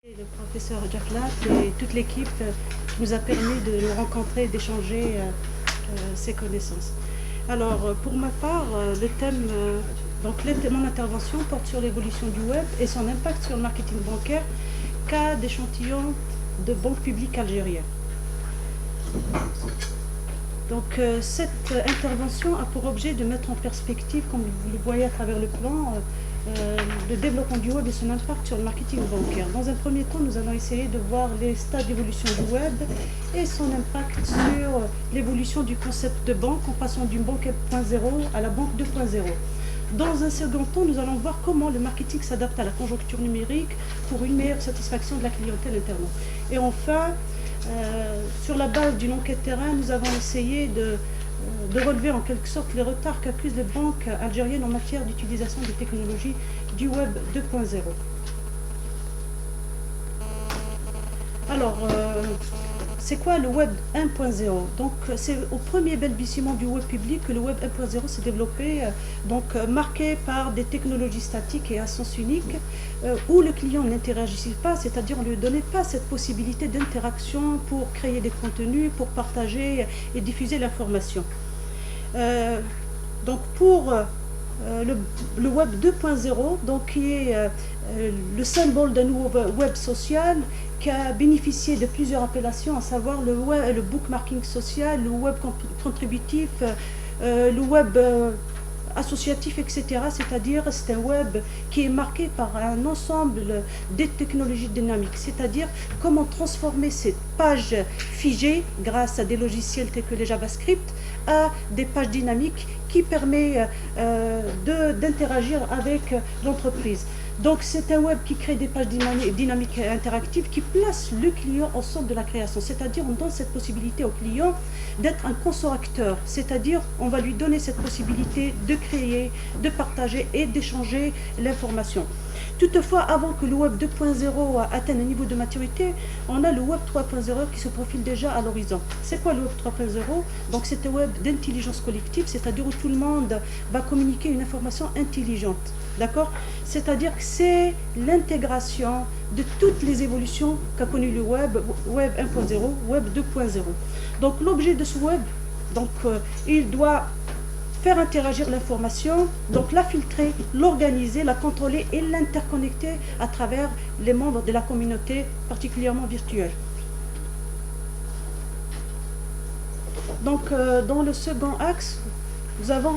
Le professeur Jack Latt et toute l'équipe nous a permis de nous rencontrer, d'échanger ses connaissances. Alors, pour ma part, le thème, mon intervention porte sur l'évolution du web et son impact sur le marketing bancaire, cas d'échantillon de banque publique algérienne. Donc, cette intervention a pour objet de mettre en perspective, comme vous le voyez à travers le plan, le développement du web et son impact sur le marketing bancaire. Dans un premier temps, nous allons essayer de voir les stades d'évolution du web et son impact sur l'évolution du concept de banque en passant d'une banque 1.0 à la banque 2.0. Dans un second temps, nous allons voir comment le marketing s'adapte à la conjoncture numérique pour une meilleure satisfaction de la clientèle internet. Et enfin, sur la base d'une enquête terrain, nous avons essayé de relever en quelque sorte les retards qu'accusent les banques algériennes en matière d'utilisation des technologies du web 2.0. Alors, c'est quoi le web 1.0? Donc, c'est au premier balbutiement du web public que le web 1.0 s'est développé, marqué par des technologies statiques et à sens unique, où le client n'interagissait pas, c'est-à-dire on ne lui donnait pas cette possibilité d'interaction pour créer des contenus, pour partager et diffuser l'information. Donc, pour le web 2.0, donc qui est le symbole d'un nouveau web social qui a bénéficié de plusieurs appellations, à savoir le bookmarking social, le web contributif, le web associatif, etc. C'est-à-dire c'est un web qui est marqué par un ensemble de technologies dynamiques, c'est-à-dire comment transformer cette page figée grâce à des logiciels tels que les JavaScript à des pages dynamiques qui permettent d'interagir avec l'entreprise. Donc c'est un web qui crée des pages dynamiques et interactives qui placent le client au centre de la création, c'est-à-dire on donne cette possibilité au client d'être un consommateur, c'est-à-dire on va lui donner cette possibilité de créer, de partager et d'échanger l'information. Toutefois, avant que le web 2.0 atteigne un niveau de maturité, on a le web 3.0 qui se profile déjà à l'horizon. C'est quoi le web 3.0? Donc c'est un web d'intelligence collective, c'est-à-dire où tout le monde va communiquer une information intelligente. D'accord? C'est-à-dire que c'est l'intégration de toutes les évolutions qu'a connu le web 1.0, web 2.0. Donc l'objet de ce web, il doit faire interagir l'information, donc la filtrer, l'organiser, la contrôler et l'interconnecter à travers les membres de la communauté, particulièrement virtuelle. Donc dans le second axe, nous avons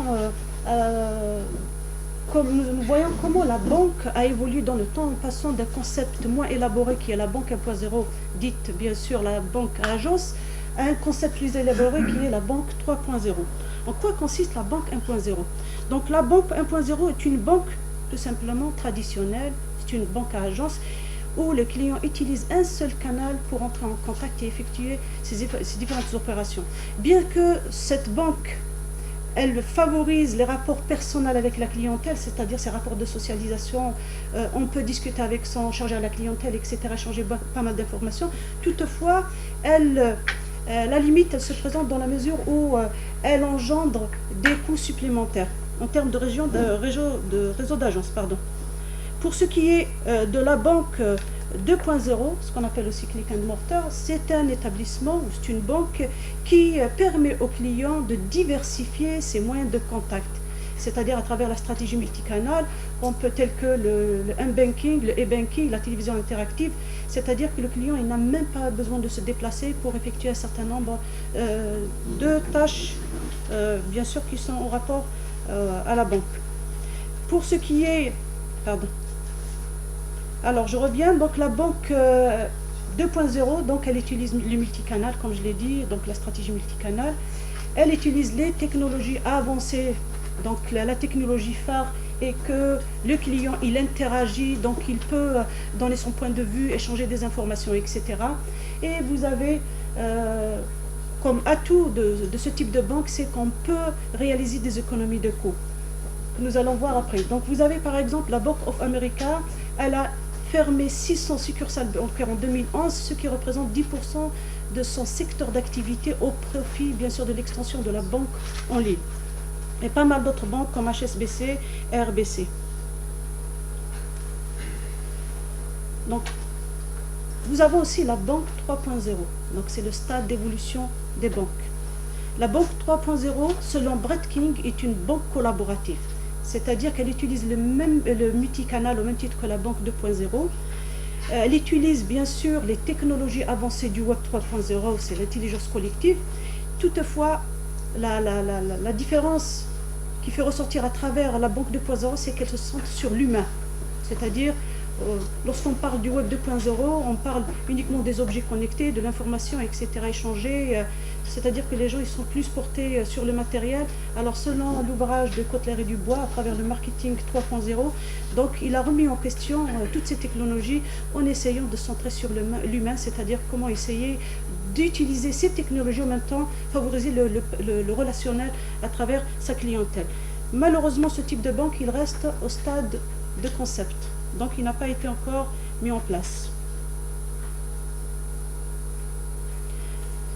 nous voyons comment la banque a évolué dans le temps en passant d'un concept moins élaboré qui est la banque 1.0, dite bien sûr la banque à agence, à un concept plus élaboré qui est la banque 3.0. En quoi consiste la banque 1.0? Donc la banque 1.0 est une banque tout simplement traditionnelle, c'est une banque à agence où le client utilise un seul canal pour entrer en contact et effectuer ses différentes opérations. Bien que cette banque elle favorise les rapports personnels avec la clientèle, c'est-à-dire ces rapports de socialisation. On peut discuter avec son chargé à la clientèle, etc., échanger pas mal d'informations. Toutefois, la limite, elle se présente dans la mesure où elle engendre des coûts supplémentaires en termes de réseau d'agences. Pour ce qui est de la banque 2.0, ce qu'on appelle aussi click and mortar, c'est un établissement ou c'est une banque qui permet aux clients de diversifier ses moyens de contact, c'est-à-dire à travers la stratégie multicanal, on peut tel que le m-banking, le e-banking, la télévision interactive, c'est-à-dire que le client il n'a même pas besoin de se déplacer pour effectuer un certain nombre de tâches, bien sûr qui sont en rapport à la banque. Pour ce qui est... Alors je reviens, donc la banque 2.0, donc elle utilise le multicanal, comme je l'ai dit, donc la stratégie multicanal. Elle utilise les technologies avancées, donc la technologie phare est que le client il interagit, donc il peut donner son point de vue, échanger des informations, etc. Et vous avez comme atout de ce type de banque, c'est qu'on peut réaliser des économies de coûts. Nous allons voir après. Donc vous avez par exemple la Bank of America, elle a fermé 600 succursales bancaires en 2011, ce qui représente 10% de son secteur d'activité au profit bien sûr de l'extension de la banque en ligne. Et pas mal d'autres banques comme HSBC et RBC. Donc Nous avons aussi la banque 3.0, donc c'est le stade d'évolution des banques. La banque 3.0, selon Brett King, est une banque collaborative, c'est-à-dire qu'elle utilise le multicanal au même titre que la banque 2.0. Elle utilise bien sûr les technologies avancées du Web 3.0, c'est l'intelligence collective. Toutefois, la différence qui fait ressortir à travers la banque 2.0, c'est qu'elle se centre sur l'humain, c'est-à-dire lorsqu'on parle du Web 2.0, on parle uniquement des objets connectés, de l'information, etc. échangée, c'est-à-dire que les gens ils sont plus portés sur le matériel. Alors selon l'ouvrage de Kotler et Dubois, à travers le marketing 3.0, donc il a remis en question toutes ces technologies en essayant de centrer sur l'humain, c'est-à-dire comment essayer d'utiliser ces technologies en même temps, favoriser le relationnel à travers sa clientèle. Malheureusement, ce type de banque, il reste au stade de concept. Donc il n'a pas été encore mis en place.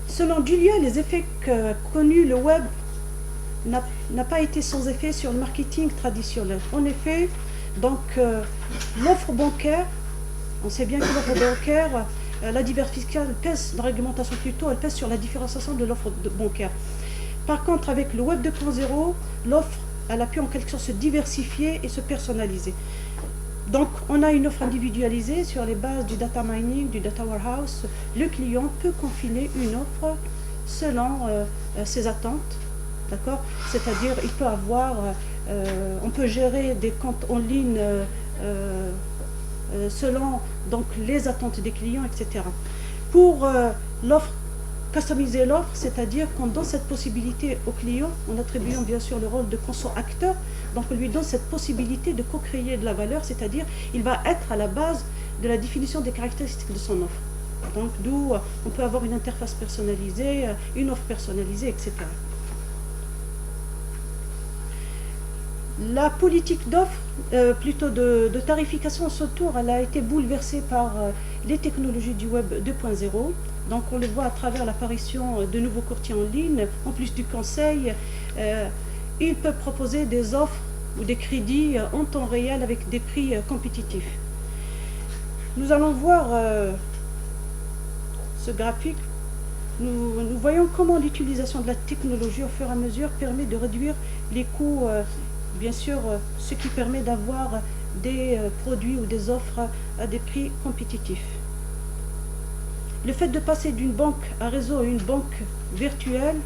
Selon Julia, les effets qu'a connus le web n'a pas été sans effet sur le marketing traditionnel. En effet, donc l'offre bancaire, on sait bien que l'offre bancaire, la diversification pèse, la réglementation plutôt, elle pèse sur la différenciation de l'offre bancaire. Par contre, avec le web 2.0, l'offre, elle a pu en quelque sorte se diversifier et se personnaliser. Donc, on a une offre individualisée sur les bases du data mining, du data warehouse. Le client peut confiner une offre selon ses attentes, d'accord? C'est-à-dire, il peut avoir, on peut gérer des comptes en ligne selon donc les attentes des clients, etc. Pour l'offre, customiser l'offre, c'est-à-dire qu'on donne cette possibilité au client, en attribuant bien sûr le rôle de conso-acteur, donc on lui donne cette possibilité de co-créer de la valeur, c'est-à-dire il va être à la base de la définition des caractéristiques de son offre. Donc d'où on peut avoir une interface personnalisée, une offre personnalisée, etc. La politique d'offre, plutôt de tarification à son tour, elle a été bouleversée par les technologies du Web 2.0. Donc on le voit à travers l'apparition de nouveaux courtiers en ligne. En plus du conseil, ils peuvent proposer des offres ou des crédits en temps réel avec des prix compétitifs. Nous allons voir ce graphique. Nous voyons comment l'utilisation de la technologie au fur et à mesure permet de réduire les coûts, bien sûr, ce qui permet d'avoir des produits ou des offres à des prix compétitifs. Le fait de passer d'une banque à réseau à une banque virtuelle,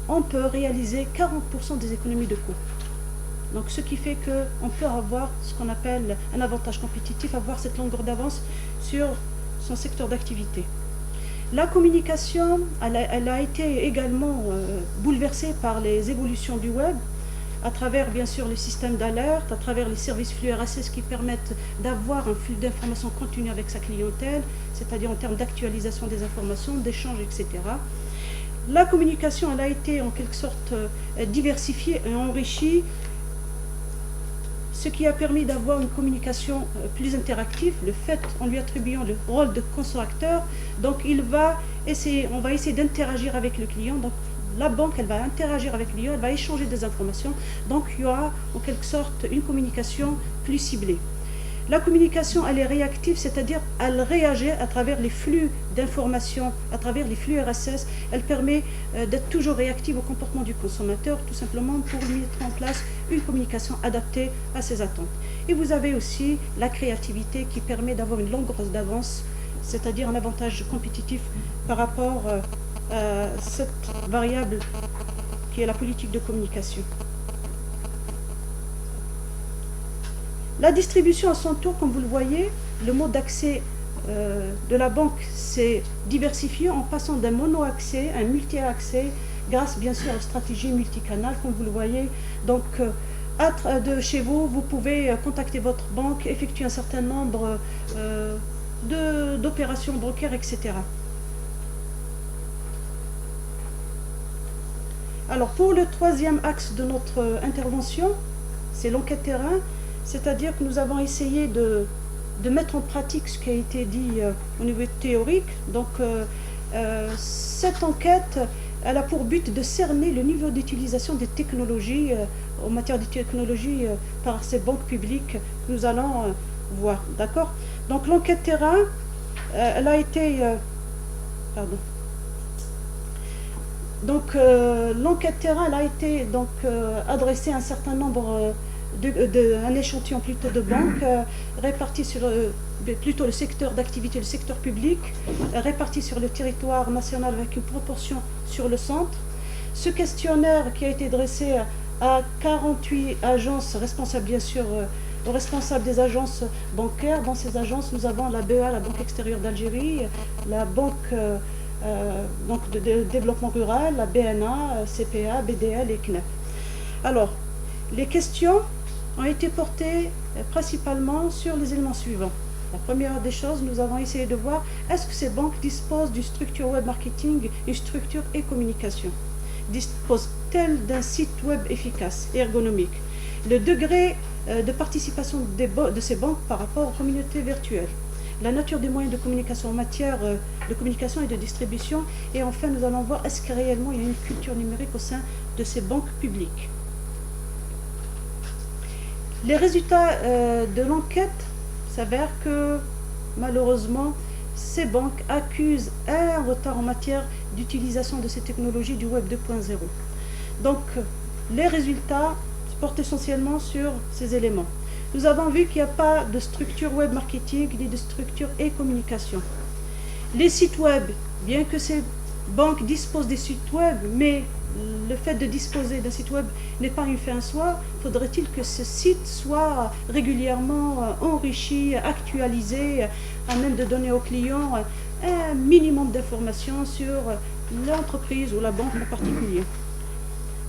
on peut réaliser 40% des économies de coûts. Donc ce qui fait qu'on peut avoir ce qu'on appelle un avantage compétitif, avoir cette longueur d'avance sur son secteur d'activité. La communication, elle a été également bouleversée par les évolutions du web, à travers bien sûr les systèmes d'alerte, à travers les services flux RSS qui permettent d'avoir un flux d'informations continu avec sa clientèle, c'est-à-dire en termes d'actualisation des informations, d'échanges, etc. La communication, elle a été en quelque sorte diversifiée et enrichie, ce qui a permis d'avoir une communication plus interactive, le fait en lui attribuant le rôle de conso-acteur. Donc on va essayer d'interagir avec le client. Donc la banque, elle va interagir avec le client, elle va échanger des informations. Donc il y aura en quelque sorte une communication plus ciblée. La communication, elle est réactive, c'est-à-dire elle réagit à travers les flux d'informations, à travers les flux RSS. Elle permet d'être toujours réactive au comportement du consommateur, tout simplement pour lui mettre en place une communication adaptée à ses attentes. Et vous avez aussi la créativité qui permet d'avoir une longue d'avance, c'est-à-dire un avantage compétitif par rapport à cette variable qui est la politique de communication. La distribution à son tour, comme vous le voyez, le mode d'accès de la banque s'est diversifié en passant d'un mono-accès à un multi-accès grâce bien sûr aux stratégies multicanales, comme vous le voyez. Donc de chez vous, vous pouvez contacter votre banque, effectuer un certain nombre d'opérations bancaires, etc. Alors pour le troisième axe de notre intervention, c'est l'enquête terrain. C'est-à-dire que nous avons essayé de mettre en pratique ce qui a été dit au niveau théorique. Donc cette enquête, elle a pour but de cerner le niveau d'utilisation des technologies en matière de technologie par ces banques publiques que nous allons voir. D'accord? Donc l'enquête terrain, elle a été... pardon. Donc l'enquête terrain, elle a été adressée à un certain nombre, un échantillon plutôt de banques, répartis sur plutôt le secteur d'activité, le secteur public, répartis sur le territoire national avec une proportion sur le centre. Ce questionnaire qui a été dressé à 48 agences responsables, bien sûr, responsables des agences bancaires. Dans ces agences, nous avons la BEA, la Banque extérieure d'Algérie, la Banque de développement rural, la BNA, CPA, BDL et CNEP. Alors, les questions ont été portées principalement sur les éléments suivants. La première des choses, nous avons essayé de voir est-ce que ces banques disposent d'une structure web marketing, une structure et communication. Disposent-elles d'un site web efficace et ergonomique? Le degré de participation de ces banques par rapport aux communautés virtuelles. La nature des moyens de communication en matière de communication et de distribution. Et enfin, nous allons voir est-ce que réellement il y a une culture numérique au sein de ces banques publiques. Les résultats de l'enquête s'avèrent que malheureusement, ces banques accusent un retard en matière d'utilisation de ces technologies du Web 2.0. Donc, les résultats portent essentiellement sur ces éléments. Nous avons vu qu'il n'y a pas de structure web marketing ni de structure et communication. Les sites web, bien que ces banques disposent des sites web, mais le fait de disposer d'un site web n'est pas une fin en soi, faudrait-il que ce site soit régulièrement enrichi, actualisé, à même de donner aux clients un minimum d'informations sur l'entreprise ou la banque en particulier.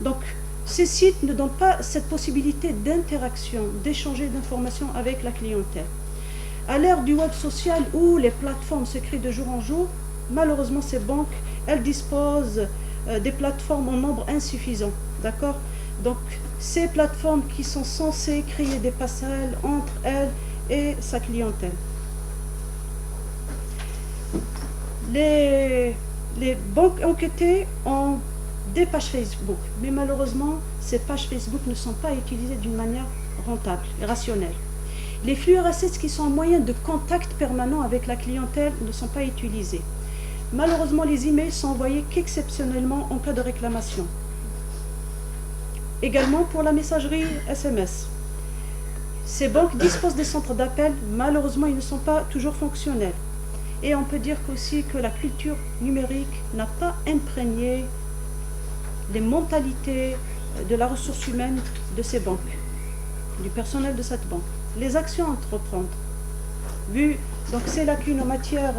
Donc, ces sites ne donnent pas cette possibilité d'interaction, d'échanger d'informations avec la clientèle. À l'ère du web social où les plateformes se créent de jour en jour, malheureusement ces banques, elles disposent des plateformes en nombre insuffisant. D'accord? Donc ces plateformes qui sont censées créer des passerelles entre elles et sa clientèle. Les banques enquêtées ont des pages Facebook, mais malheureusement, ces pages Facebook ne sont pas utilisées d'une manière rentable et rationnelle. Les flux RSS qui sont un moyen de contact permanent avec la clientèle ne sont pas utilisés. Malheureusement, les emails sont envoyés qu'exceptionnellement en cas de réclamation. Également pour la messagerie SMS. Ces banques disposent des centres d'appel, malheureusement, ils ne sont pas toujours fonctionnels. Et on peut dire aussi que la culture numérique n'a pas imprégné les mentalités de la ressource humaine de ces banques, du personnel de cette banque. Les actions à entreprendre. Vu donc ces lacunes en matière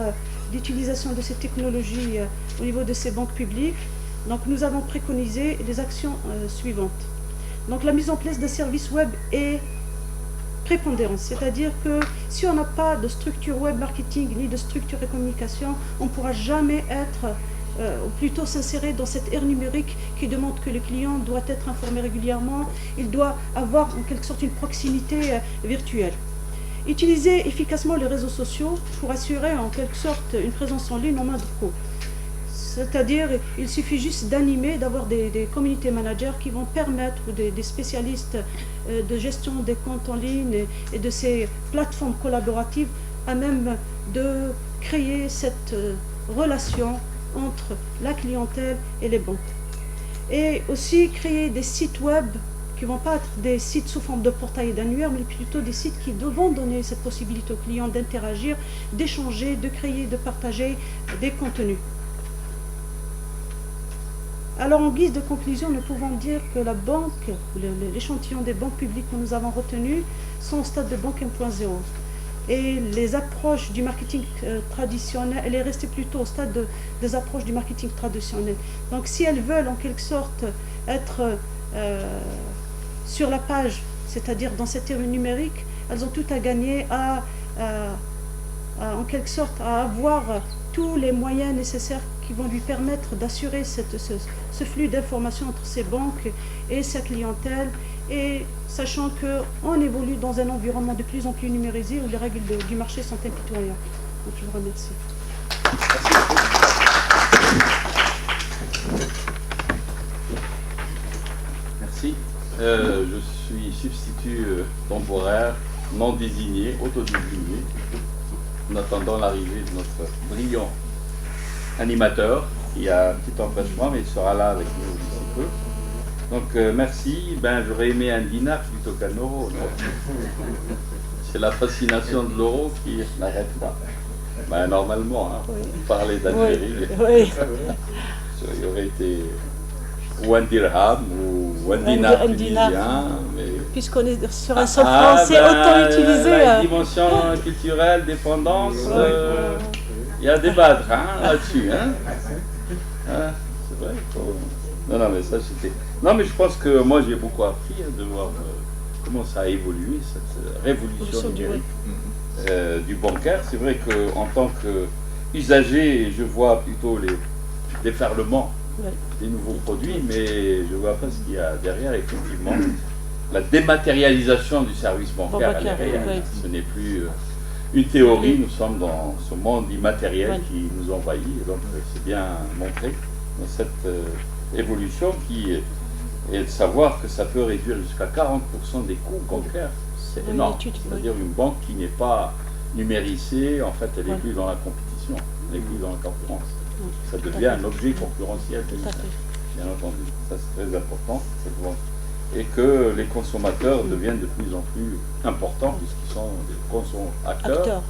d'utilisation de ces technologies au niveau de ces banques publiques, donc nous avons préconisé les actions suivantes. Donc la mise en place d'un service web est prépondérante, c'est-à-dire que si on n'a pas de structure web marketing ni de structure de communication, on ne pourra jamais être ou plutôt s'insérer dans cette ère numérique qui demande que le client doit être informé régulièrement, il doit avoir en quelque sorte une proximité virtuelle. Utiliser efficacement les réseaux sociaux pour assurer en quelque sorte une présence en ligne en moindre coût. C'est-à-dire, il suffit juste d'animer, d'avoir des community managers qui vont permettre, ou des spécialistes de gestion des comptes en ligne et de ces plateformes collaboratives, à même de créer cette relation entre la clientèle et les banques. Et aussi créer des sites web qui ne vont pas être des sites sous forme de portail et d'annuaire, mais plutôt des sites qui vont donner cette possibilité aux clients d'interagir, d'échanger, de créer, de partager des contenus. Alors en guise de conclusion, nous pouvons dire que la banque, l'échantillon des banques publiques que nous avons retenu sont au stade de banque 1.0. Et les approches du marketing traditionnel, elle est restée plutôt au stade des approches du marketing traditionnel. Donc si elles veulent en quelque sorte être sur la page, c'est-à-dire dans cette ère numérique, elles ont tout à gagner en quelque sorte à avoir tous les moyens nécessaires qui vont lui permettre d'assurer ce flux d'informations entre ces banques et sa clientèle, et sachant qu'on évolue dans un environnement de plus en plus numérisé où les règles du marché sont impitoyables. Donc je vous remercie. Merci. Je suis substitut temporaire non désigné, autodésigné. en attendant l'arrivée de notre brillant animateur qui a un petit empêchement, mais il sera là avec nous d'ici peu. Donc merci. Ben, j'aurais aimé un dinar plutôt qu'un euro. C'est la fascination de l'euro qui n'arrête pas. Ben, normalement, hein, Oui. parler d'Algérie, Oui. il aurait été ou un dirham ou un dinar un dinar. tunisien. Mais... Puisqu'on est sur un sol français, ben, autant utiliser. la dimension culturelle, dépendance, il y a des badres là-dessus. Hein. Hein, c'est vrai. Non, mais ça c'était. Non, mais je pense que moi j'ai beaucoup appris de voir comment ça a évolué, cette révolution numérique du bancaire. C'est vrai qu'en tant qu'usager, je vois plutôt les déferlements des nouveaux produits, mais je ne vois pas ce qu'il y a derrière, effectivement. La dématérialisation du service bancaire, elle est réelle. Ce n'est plus une théorie, nous sommes dans ce monde immatériel qui nous envahit, et donc c'est bien montré dans cette évolution qui est de savoir que ça peut réduire jusqu'à 40% des coûts bancaires. C'est énorme. C'est-à-dire une banque qui n'est pas numérisée, en fait, elle n'est plus dans la compétition, elle n'est plus dans la concurrence. Ça devient un objet concurrentiel, bien entendu. Ça, c'est très important, cette vente. Et que les consommateurs deviennent de plus en plus importants, puisqu'ils sont des consommateurs,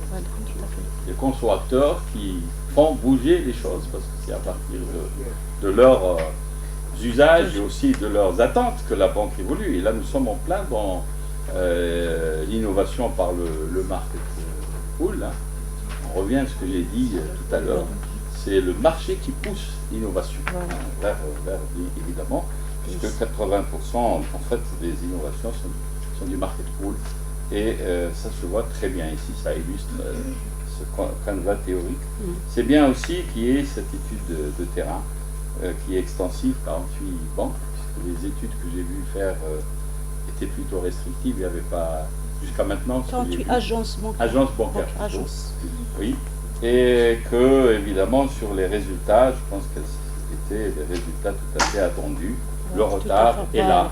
des consommateurs qui font bouger les choses, parce que c'est à partir de leurs usages et aussi de leurs attentes que la banque évolue. Et là, nous sommes en plein dans l'innovation par le market pool. Hein. On revient à ce que j'ai dit tout à l'heure. C'est le marché qui pousse l'innovation vers évidemment, puisque 80% en fait des innovations sont du market pool. Et ça se voit très bien ici, ça illustre ce canevas théorique. C'est bien aussi qu'il y ait cette étude de terrain qui est extensive, 48 banques, puisque les études que j'ai vu faire étaient plutôt restrictives, il n'y avait pas, jusqu'à maintenant... 48 agences bancaires. Agences bancaires. Agences. Oui, et que, évidemment, sur les résultats, je pense que c'était des résultats tout à fait attendus. Le retard est là.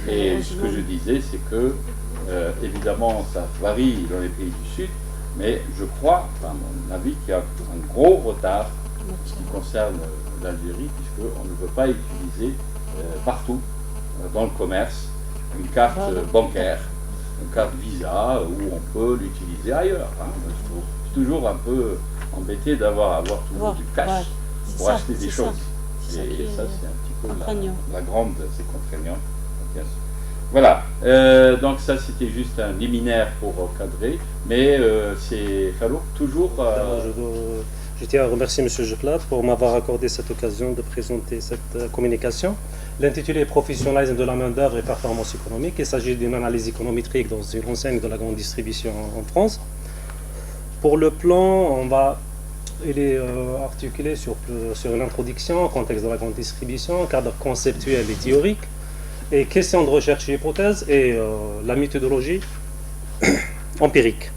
Et ce que je disais, c'est que, évidemment, ça varie dans les pays du Sud, mais je crois, à mon avis, qu'il y a un gros retard en ce qui concerne l'Algérie, puisqu'on ne peut pas utiliser partout dans le commerce une carte bancaire, une carte Visa, où on peut l'utiliser ailleurs. Hein. Je suis toujours un peu embêté d'avoir toujours du cash pour acheter des choses. Et ça, c'est un petit peu la grande, c'est contraignant. Voilà, donc ça c'était juste un liminaire pour cadrer, mais c'est Fallouk, toujours... Je tiens à remercier M. Jeplat pour m'avoir accordé cette occasion de présenter cette communication. L'intitulé est Professionnalisme de la main-d'œuvre et performance économique. Il s'agit d'une analyse économétrique dans une enseigne de la grande distribution en France. Pour le plan, il est articulé sur une introduction, contexte de la grande distribution, cadre conceptuel et théorique, et questions de recherche et hypothèses, et la méthodologie empirique.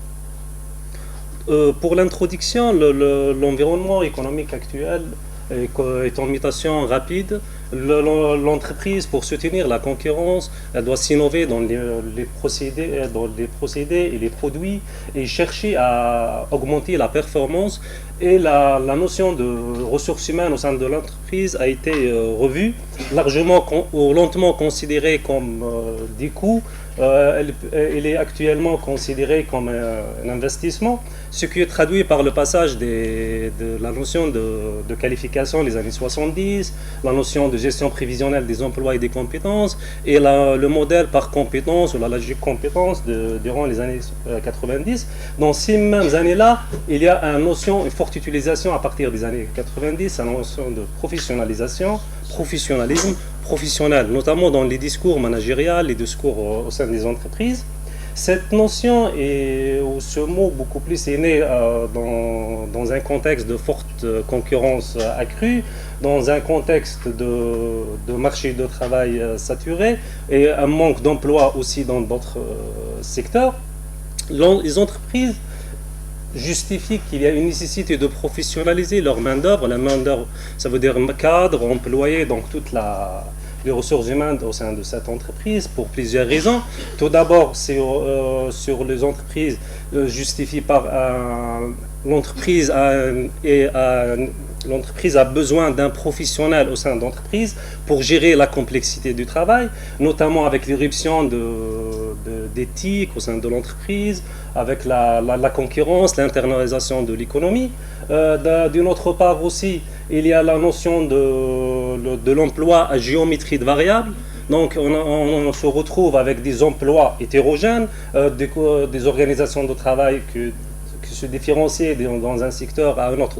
Pour l'introduction, l'environnement économique actuel est en mutation rapide. L'entreprise, pour soutenir la concurrence, elle doit s'innover dans les procédés et les produits et chercher à augmenter la performance. Et la notion de ressources humaines au sein de l'entreprise a été revue, largement ou lentement considérée comme des coûts. Elle est actuellement considérée comme un investissement, ce qui est traduit par le passage de la notion de qualification des années 70, la notion de gestion prévisionnelle des emplois et des compétences, et le modèle par compétence ou la logique compétence durant les années 90. Dans ces mêmes années-là, il y a une notion, une forte utilisation à partir des années 90, la notion de professionnalisation, professionnalisme, professionnel, notamment dans les discours managériels, les discours au sein des entreprises. Cette notion ou ce mot beaucoup plus est né dans un contexte de forte concurrence accrue, dans un contexte de marché de travail saturé et un manque d'emploi aussi dans d'autres secteurs. Les entreprises justifient qu'il y a une nécessité de professionnaliser leur main-d'œuvre. La main-d'œuvre, ça veut dire cadre, employé, donc toutes les ressources humaines au sein de cette entreprise pour plusieurs raisons. Tout d'abord, sur les entreprises justifient par l'entreprise a besoin d'un professionnel au sein de l'entreprise pour gérer la complexité du travail, notamment avec l'irruption d'éthique au sein de l'entreprise, avec la concurrence, l'internalisation de l'économie. D'une autre part aussi, il y a la notion de l'emploi à géométrie de variable. Donc on se retrouve avec des emplois hétérogènes, des organisations de travail qui se différencient dans un secteur à un autre,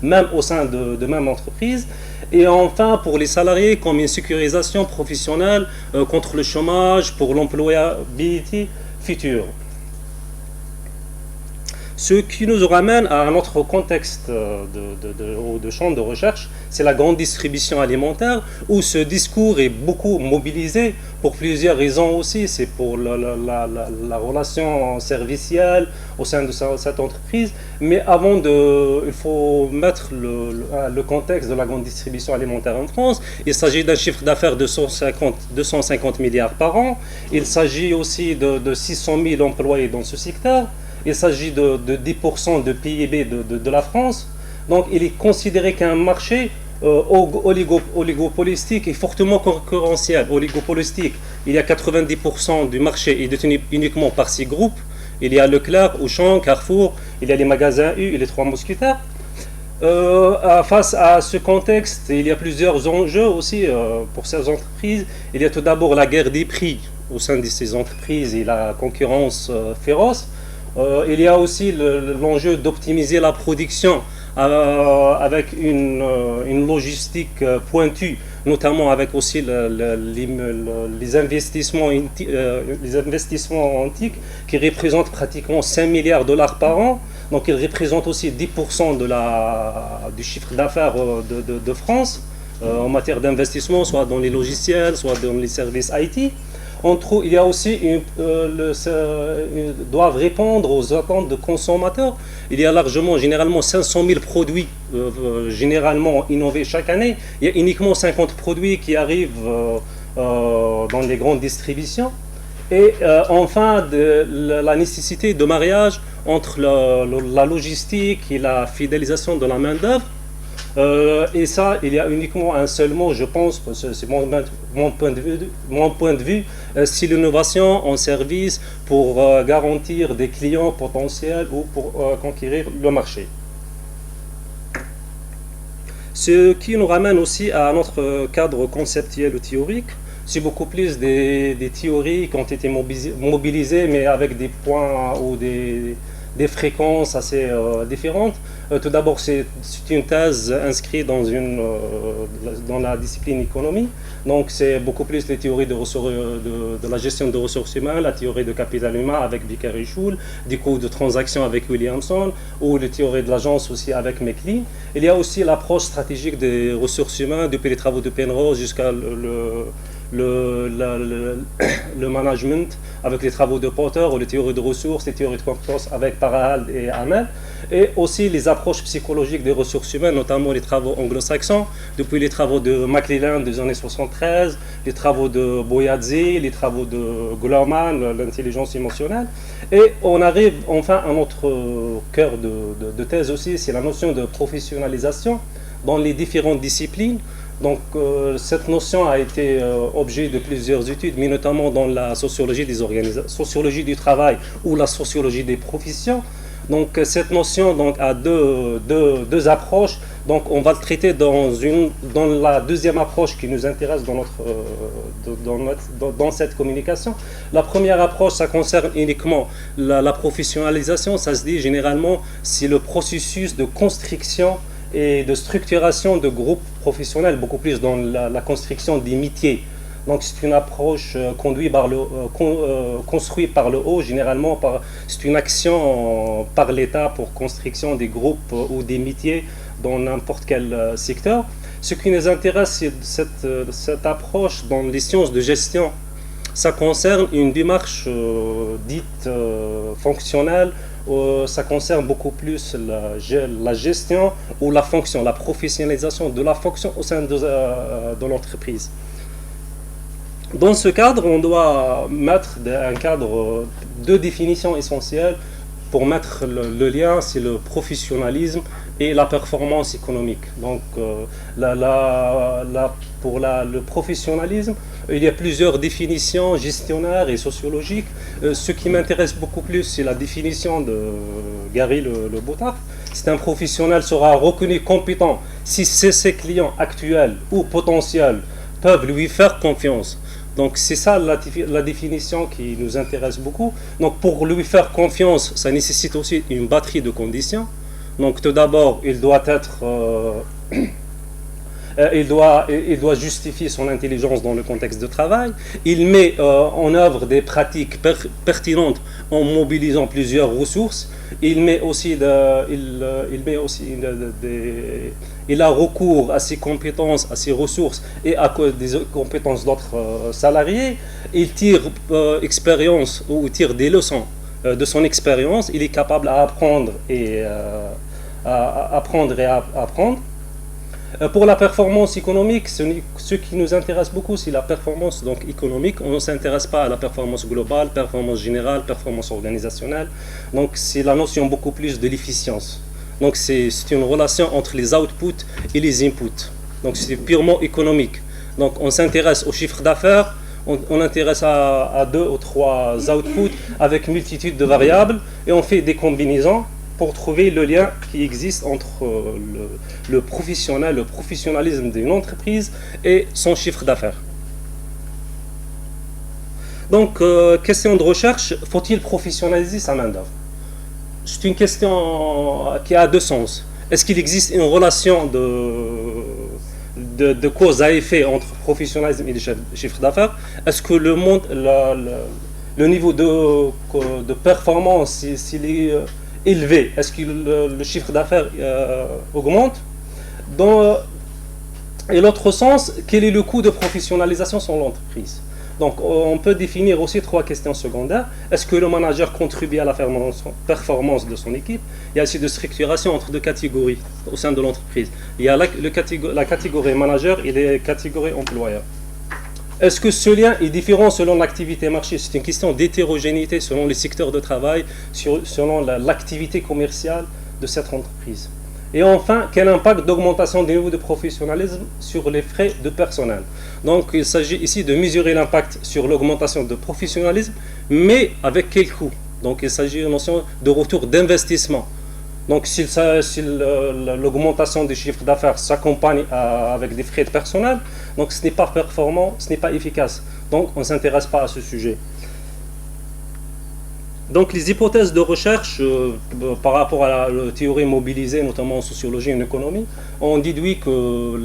même au sein de même entreprise. Et enfin, pour les salariés, comme une sécurisation professionnelle contre le chômage, pour l'employabilité future. Ce qui nous ramène à un autre contexte de champ de recherche, c'est la grande distribution alimentaire, où ce discours est beaucoup mobilisé pour plusieurs raisons aussi. C'est pour la relation servicielle au sein de cette entreprise. Mais il faut mettre le contexte de la grande distribution alimentaire en France. Il s'agit d'un chiffre d'affaires de 250 milliards par an. Il s'agit aussi de 600 000 employés dans ce secteur. Il s'agit de 10% de PIB de la France. Donc il est considéré qu'un marché oligopolistique et fortement concurrentiel. Oligopolistique, il y a 90% du marché est détenu uniquement par 6 groupes. Il y a Leclerc, Auchan, Carrefour, il y a les magasins U et les 3 mousquetaires. Face à ce contexte, il y a plusieurs enjeux aussi pour ces entreprises. Il y a tout d'abord la guerre des prix au sein de ces entreprises et la concurrence féroce. Il y a aussi l'enjeu d'optimiser la production avec une logistique pointue, notamment avec aussi les investissements antiques qui représentent pratiquement 5 milliards de dollars par an. Donc ils représentent aussi 10% du chiffre d'affaires de France en matière d'investissement, soit dans les logiciels, soit dans les services IT. Il y a aussi doivent répondre aux attentes de consommateurs. Il y a généralement 500 000 produits généralement innovés chaque année. Il y a uniquement 50 produits qui arrivent dans les grandes distributions. Et enfin, la nécessité de mariage entre la logistique et la fidélisation de la main-d'œuvre. Et ça, il y a uniquement un seul mot, je pense, c'est mon point de vue, c'est l'innovation en service pour garantir des clients potentiels ou pour conquérir le marché. Ce qui nous ramène aussi à notre cadre conceptuel ou théorique. C'est beaucoup plus des théories qui ont été mobilisées, mais avec des points ou des fréquences assez différentes. Tout d'abord, c'est une thèse inscrite dans la discipline économie. Donc, c'est beaucoup plus les théories de la gestion de ressources humaines, la théorie de capital humain avec Vickery-Schul, des coûts de transaction avec Williamson, ou les théories de l'agence aussi avec McLean. Il y a aussi l'approche stratégique des ressources humaines, depuis les travaux de Penrose jusqu'à le management avec les travaux de Potter ou les théories de ressources, les théories de compétences avec Parhald et Hamel, et aussi les approches psychologiques des ressources humaines, notamment les travaux anglo-saxons, depuis les travaux de McClellan des années 73, les travaux de Boyadzi, les travaux de Glauman, l'intelligence émotionnelle. Et on arrive enfin à notre cœur de thèse aussi, c'est la notion de professionnalisation dans les différentes disciplines. Donc cette notion a été objet de plusieurs études, mais notamment dans la sociologie des organisations, sociologie du travail ou la sociologie des professions. Donc cette notion donc, a deux approches. Donc on va le traiter dans la deuxième approche qui nous intéresse dans cette communication. La première approche, ça concerne uniquement la professionnalisation. Ça se dit généralement, c'est le processus de construction et de structuration de groupes professionnels, beaucoup plus dans la construction des métiers. Donc c'est une approche construite par le haut, généralement c'est une action par l'État pour construction des groupes ou des métiers dans n'importe quel secteur. Ce qui nous intéresse, c'est cette approche dans les sciences de gestion. Ça concerne une démarche dite fonctionnelle. Ça concerne beaucoup plus la gestion ou la fonction, la professionnalisation de la fonction au sein de l'entreprise. Dans ce cadre, on doit mettre un cadre de définition essentielle pour mettre le lien, c'est le professionnalisme et la performance économique. Donc, pour le professionnalisme, il y a plusieurs définitions gestionnaires et sociologiques. Ce qui m'intéresse beaucoup plus, c'est la définition de Gary Le Boutard. C'est un professionnel sera reconnu compétent si ses clients actuels ou potentiels peuvent lui faire confiance. Donc c'est ça la définition qui nous intéresse beaucoup. Donc pour lui faire confiance, ça nécessite aussi une batterie de conditions. Donc tout d'abord, il doit être... il doit justifier son intelligence dans le contexte de travail. Il met en œuvre des pratiques pertinentes en mobilisant plusieurs ressources. Il a recours à ses compétences, à ses ressources et à des compétences d'autres salariés. Il tire expérience ou tire des leçons de son expérience. Il est capable d'apprendre et apprendre. Pour la performance économique, ce qui nous intéresse beaucoup, c'est la performance donc, économique. On ne s'intéresse pas à la performance globale, performance générale, performance organisationnelle. Donc c'est la notion beaucoup plus de l'efficience. Donc c'est une relation entre les outputs et les inputs. Donc c'est purement économique. Donc on s'intéresse aux chiffres d'affaires, on intéresse à 2 ou 3 outputs avec une multitude de variables et on fait des combinaisons pour trouver le lien qui existe entre le professionnalisme d'une entreprise et son chiffre d'affaires. Donc, question de recherche, faut-il professionnaliser sa main-d'œuvre? C'est une question qui a 2 sens. Est-ce qu'il existe une relation de cause à effet entre professionnalisme et le chiffre d'affaires? Est-ce que le niveau de performance, s'il est élevé, est-ce que le chiffre d'affaires augmente? Et l'autre sens, quel est le coût de professionnalisation sur l'entreprise? Donc on peut définir aussi 3 questions secondaires. Est-ce que le manager contribue à la performance de son équipe? Il y a aussi de structuration entre 2 catégories au sein de l'entreprise. Il y a la catégorie manager et les catégories employeur. Est-ce que ce lien est différent selon l'activité marché? C'est une question d'hétérogénéité selon les secteurs de travail, selon l'activité commerciale de cette entreprise. Et enfin, quel impact d'augmentation des niveaux de professionnalisme sur les frais de personnel? Donc il s'agit ici de mesurer l'impact sur l'augmentation de professionnalisme, mais avec quel coût? Donc il s'agit d'une notion de retour d'investissement. Donc si l'augmentation des chiffres d'affaires s'accompagne avec des frais de personnel, donc ce n'est pas performant, ce n'est pas efficace. Donc on ne s'intéresse pas à ce sujet. Donc les hypothèses de recherche par rapport à la théorie mobilisée, notamment en sociologie et en économie, on déduit que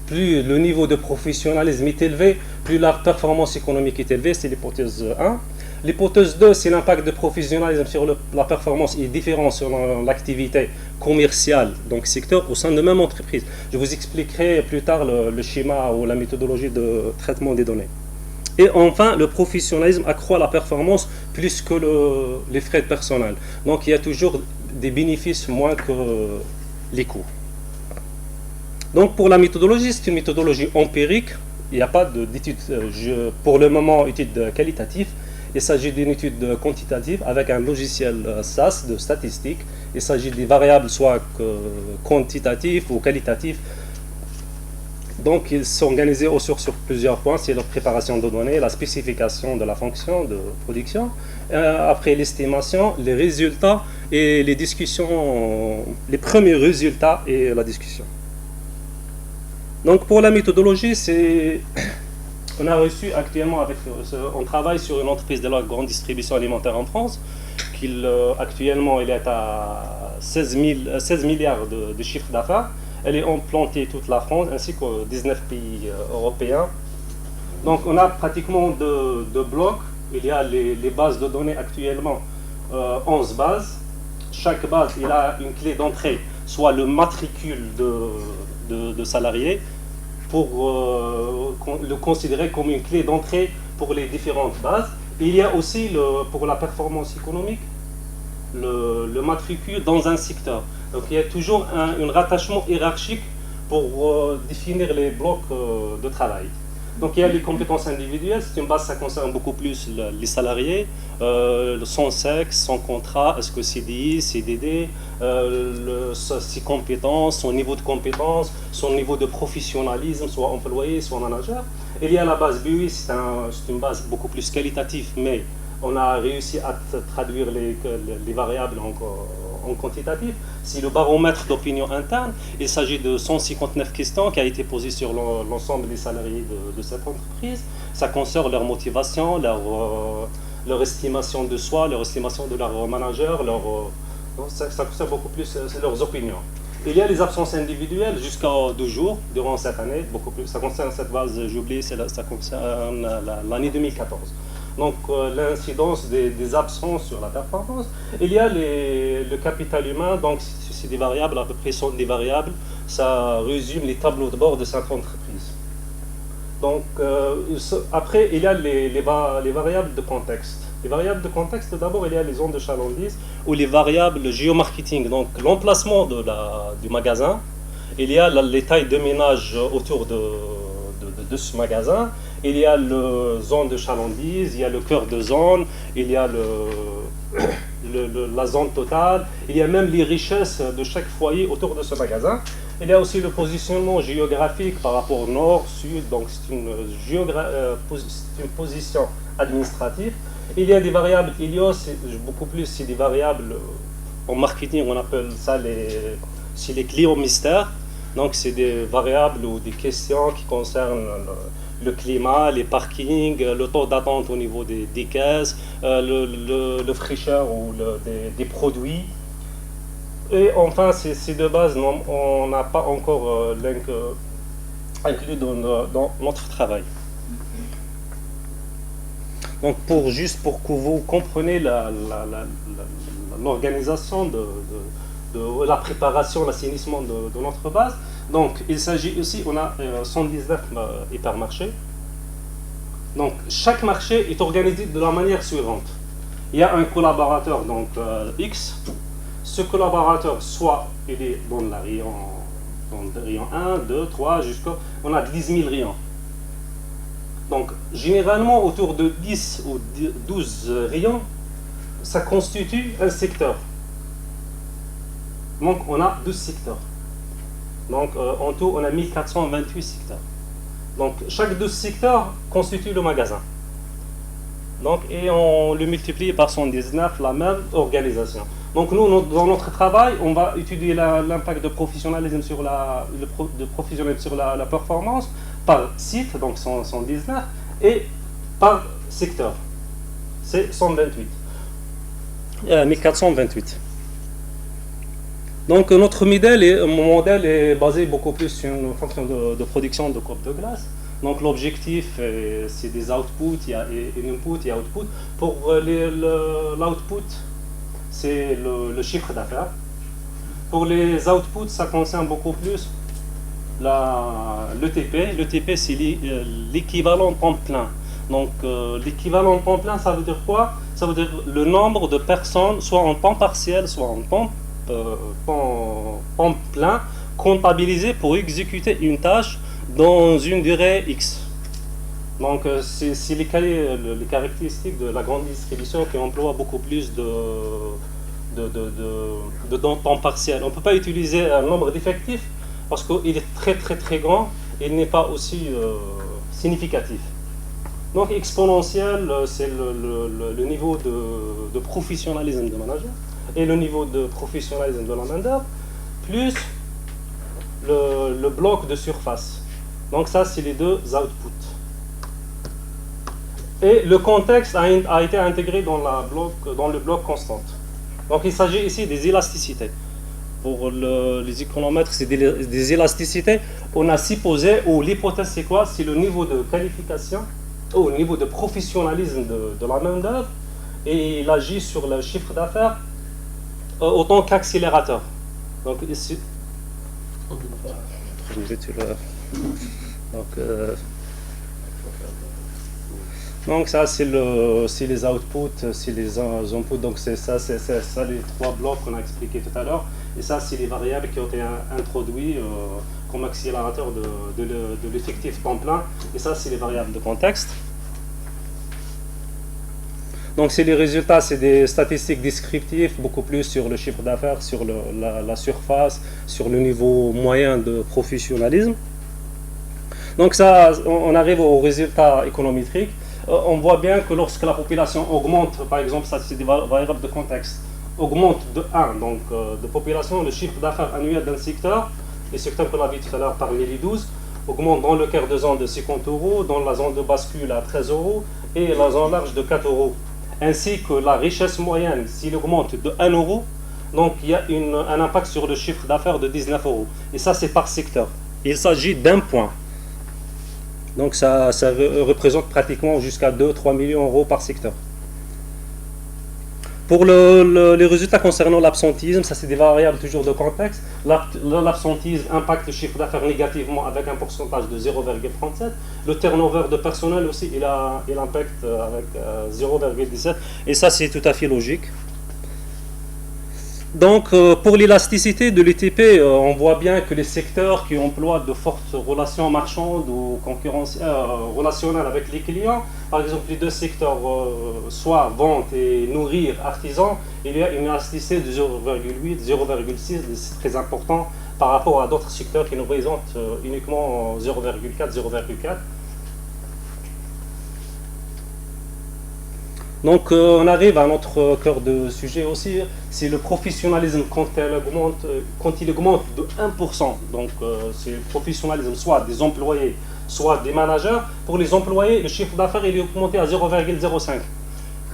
plus le niveau de professionnalisme est élevé, plus la performance économique est élevée, c'est l'hypothèse 1. L'hypothèse 2, c'est l'impact de professionnalisme sur la performance est différent selon l'activité commerciale, donc secteur, au sein de même entreprise. Je vous expliquerai plus tard le schéma ou la méthodologie de traitement des données. Et enfin, le professionnalisme accroît la performance plus que les frais de personnel. Donc il y a toujours des bénéfices moins que les coûts. Donc pour la méthodologie, c'est une méthodologie empirique. Il n'y a pas d'étude, pour le moment, étude qualitative. Il s'agit d'une étude quantitative avec un logiciel SAS de statistique. Il s'agit des variables soit quantitatives ou qualitatives. Donc ils sont organisés sur plusieurs points. C'est la préparation de données, la spécification de la fonction de production, après l'estimation, les résultats et les discussions, les premiers résultats et la discussion. Donc pour la méthodologie, on a reçu actuellement, on travaille sur une entreprise de la grande distribution alimentaire en France, actuellement il est à 16 milliards de chiffre d'affaires. Elle est implantée toute la France ainsi que 19 pays européens. Donc on a pratiquement deux blocs. Il y a les bases de données actuellement, 11 bases. Chaque base il a une clé d'entrée, soit le matricule de salariés, pour le considérer comme une clé d'entrée pour les différentes bases. Et il y a aussi pour la performance économique le matricule dans un secteur. Donc il y a toujours un rattachement hiérarchique pour définir les blocs de travail. Donc il y a les compétences individuelles, c'est une base, ça concerne beaucoup plus les salariés, son sexe, son contrat, est-ce que CDI, CDD, ses compétences, son niveau de compétences, son niveau de professionnalisme, soit employé, soit manager. Il y a la base BUI, c'est une base beaucoup plus qualitative, mais on a réussi à traduire les variables en quantitatif. C'est le baromètre d'opinion interne. Il s'agit de 159 questions qui ont été posées sur l'ensemble des salariés de cette entreprise. Ça concerne leur motivation, leur estimation de soi, leur estimation de leur manager, ça concerne beaucoup plus leurs opinions. Il y a les absences individuelles jusqu'à 2 jours durant cette année, beaucoup plus. Ça concerne cette base, j'oublie, ça concerne l'année 2014. Donc l'incidence des absences sur la performance. Il y a le capital humain, donc c'est des variables, à peu près sont des variables, ça résume les tableaux de bord de cette entreprise. Donc après, il y a les variables de contexte. Les variables de contexte, d'abord, il y a les zones de chalandise ou les variables géomarketing, donc l'emplacement du magasin. Il y a les tailles de ménage autour de ce magasin. Il y a la zone de chalandise, il y a le cœur de zone, il y a la zone totale, il y a même les richesses de chaque foyer autour de ce magasin. Il y a aussi le positionnement géographique par rapport au nord, sud, donc c'est une position administrative. Il y a des variables Helios, beaucoup plus, c'est des variables, en marketing on appelle ça les clients mystères. Donc c'est des variables ou des questions qui concernent le climat, les parkings, le taux d'attente au niveau des caisses, le fraîcheur ou des produits. Et enfin, ces deux bases, on n'a pas encore inclus dans notre travail. Donc juste pour que vous compreniez l'organisation de la préparation, l'assainissement de notre base. Donc il s'agit aussi, on a 119 hypermarchés. Donc chaque marché est organisé de la manière suivante. Il y a un collaborateur, donc X. Ce collaborateur, soit il est dans le rayon 1, 2, 3, jusqu'à... On a 10 000 rayons. Donc généralement autour de 10 ou 12 rayons, ça constitue un secteur. Donc on a 12 secteurs. Donc en tout on a 1428 secteurs. Donc chaque 12 secteurs constitue le magasin. Donc, et on le multiplie par 119, la même organisation. Donc nous, dans notre travail, on va étudier l'impact de professionnalisme sur la performance par site, donc 119, et par secteur. C'est 128. 1428. Donc notre modèle est basé beaucoup plus sur une fonction de production de coupes de glace. Donc l'objectif, c'est des outputs, il y a un input, il y a output. Pour l'output, c'est le chiffre d'affaires. Pour les outputs, ça concerne beaucoup plus l'ETP. L'ETP, c'est l'équivalent temps plein. Donc l'équivalent temps plein, ça veut dire quoi? Ça veut dire le nombre de personnes, soit en temps partiel, soit en temps plein, comptabilisées pour exécuter une tâche dans une durée X. Donc c'est les caractéristiques de la grande distribution qui emploie beaucoup plus de temps partiel. On ne peut pas utiliser un nombre d'effectifs parce qu'il est très grand et il n'est pas aussi significatif. Donc exponentiel, c'est le niveau de professionnalisme de manager et le niveau de professionnalisme de la main-d'œuvre, plus le bloc de surface. Donc ça, c'est les deux outputs. Et le contexte a été intégré dans le bloc constant. Donc il s'agit ici des élasticités. Pour les économètres, c'est des élasticités. On a supposé, ou l'hypothèse c'est quoi? C'est le niveau de qualification, ou le niveau de professionnalisme de la main-d'œuvre, et il agit sur le chiffre d'affaires autant qu'accélérateur. Donc ici. Donc ça c'est les outputs, c'est les inputs, donc c'est ça les trois blocs qu'on a expliqué tout à l'heure, et ça c'est les variables qui ont été introduites comme accélérateur de l'effectif temps plein. Et ça, c'est les variables de contexte. Donc, c'est les résultats, c'est des statistiques descriptives, beaucoup plus sur le chiffre d'affaires, sur la surface, sur le niveau moyen de professionnalisme. Donc, ça, on arrive aux résultats économétriques. On voit bien que lorsque la population augmente, par exemple, ça c'est des variables de contexte, augmente de 1, donc de population, le chiffre d'affaires annuel d'un secteur, les secteurs qu'on a vu tout à l'heure parmi les 12, augmente dans le quart de zone de 50 €, dans la zone de bascule à 13 € et la zone large de 4 €. Ainsi que la richesse moyenne, s'il augmente de 1 €, donc il y a un impact sur le chiffre d'affaires de 19 €. Et ça, c'est par secteur. Il s'agit d'un point. Donc ça représente pratiquement jusqu'à 2-3 millions d'euros par secteur. Pour les résultats concernant l'absentéisme, ça c'est des variables toujours de contexte. L'absentéisme impacte le chiffre d'affaires négativement avec un pourcentage de 0,37. Le turnover de personnel aussi, il impacte avec 0,17. Et ça c'est tout à fait logique. Donc, pour l'élasticité de l'ETP, on voit bien que les secteurs qui emploient de fortes relations marchandes ou relationnelles avec les clients, par exemple les deux secteurs, soit vente et nourrir artisans, il y a une élasticité de 0,8, 0,6, c'est très important par rapport à d'autres secteurs qui nous présentent uniquement 0,4, 0,4. Donc on arrive à notre cœur de sujet aussi, c'est le professionnalisme quand il augmente de 1%. Donc c'est le professionnalisme soit des employés, soit des managers. Pour les employés, le chiffre d'affaires il est augmenté à 0,05.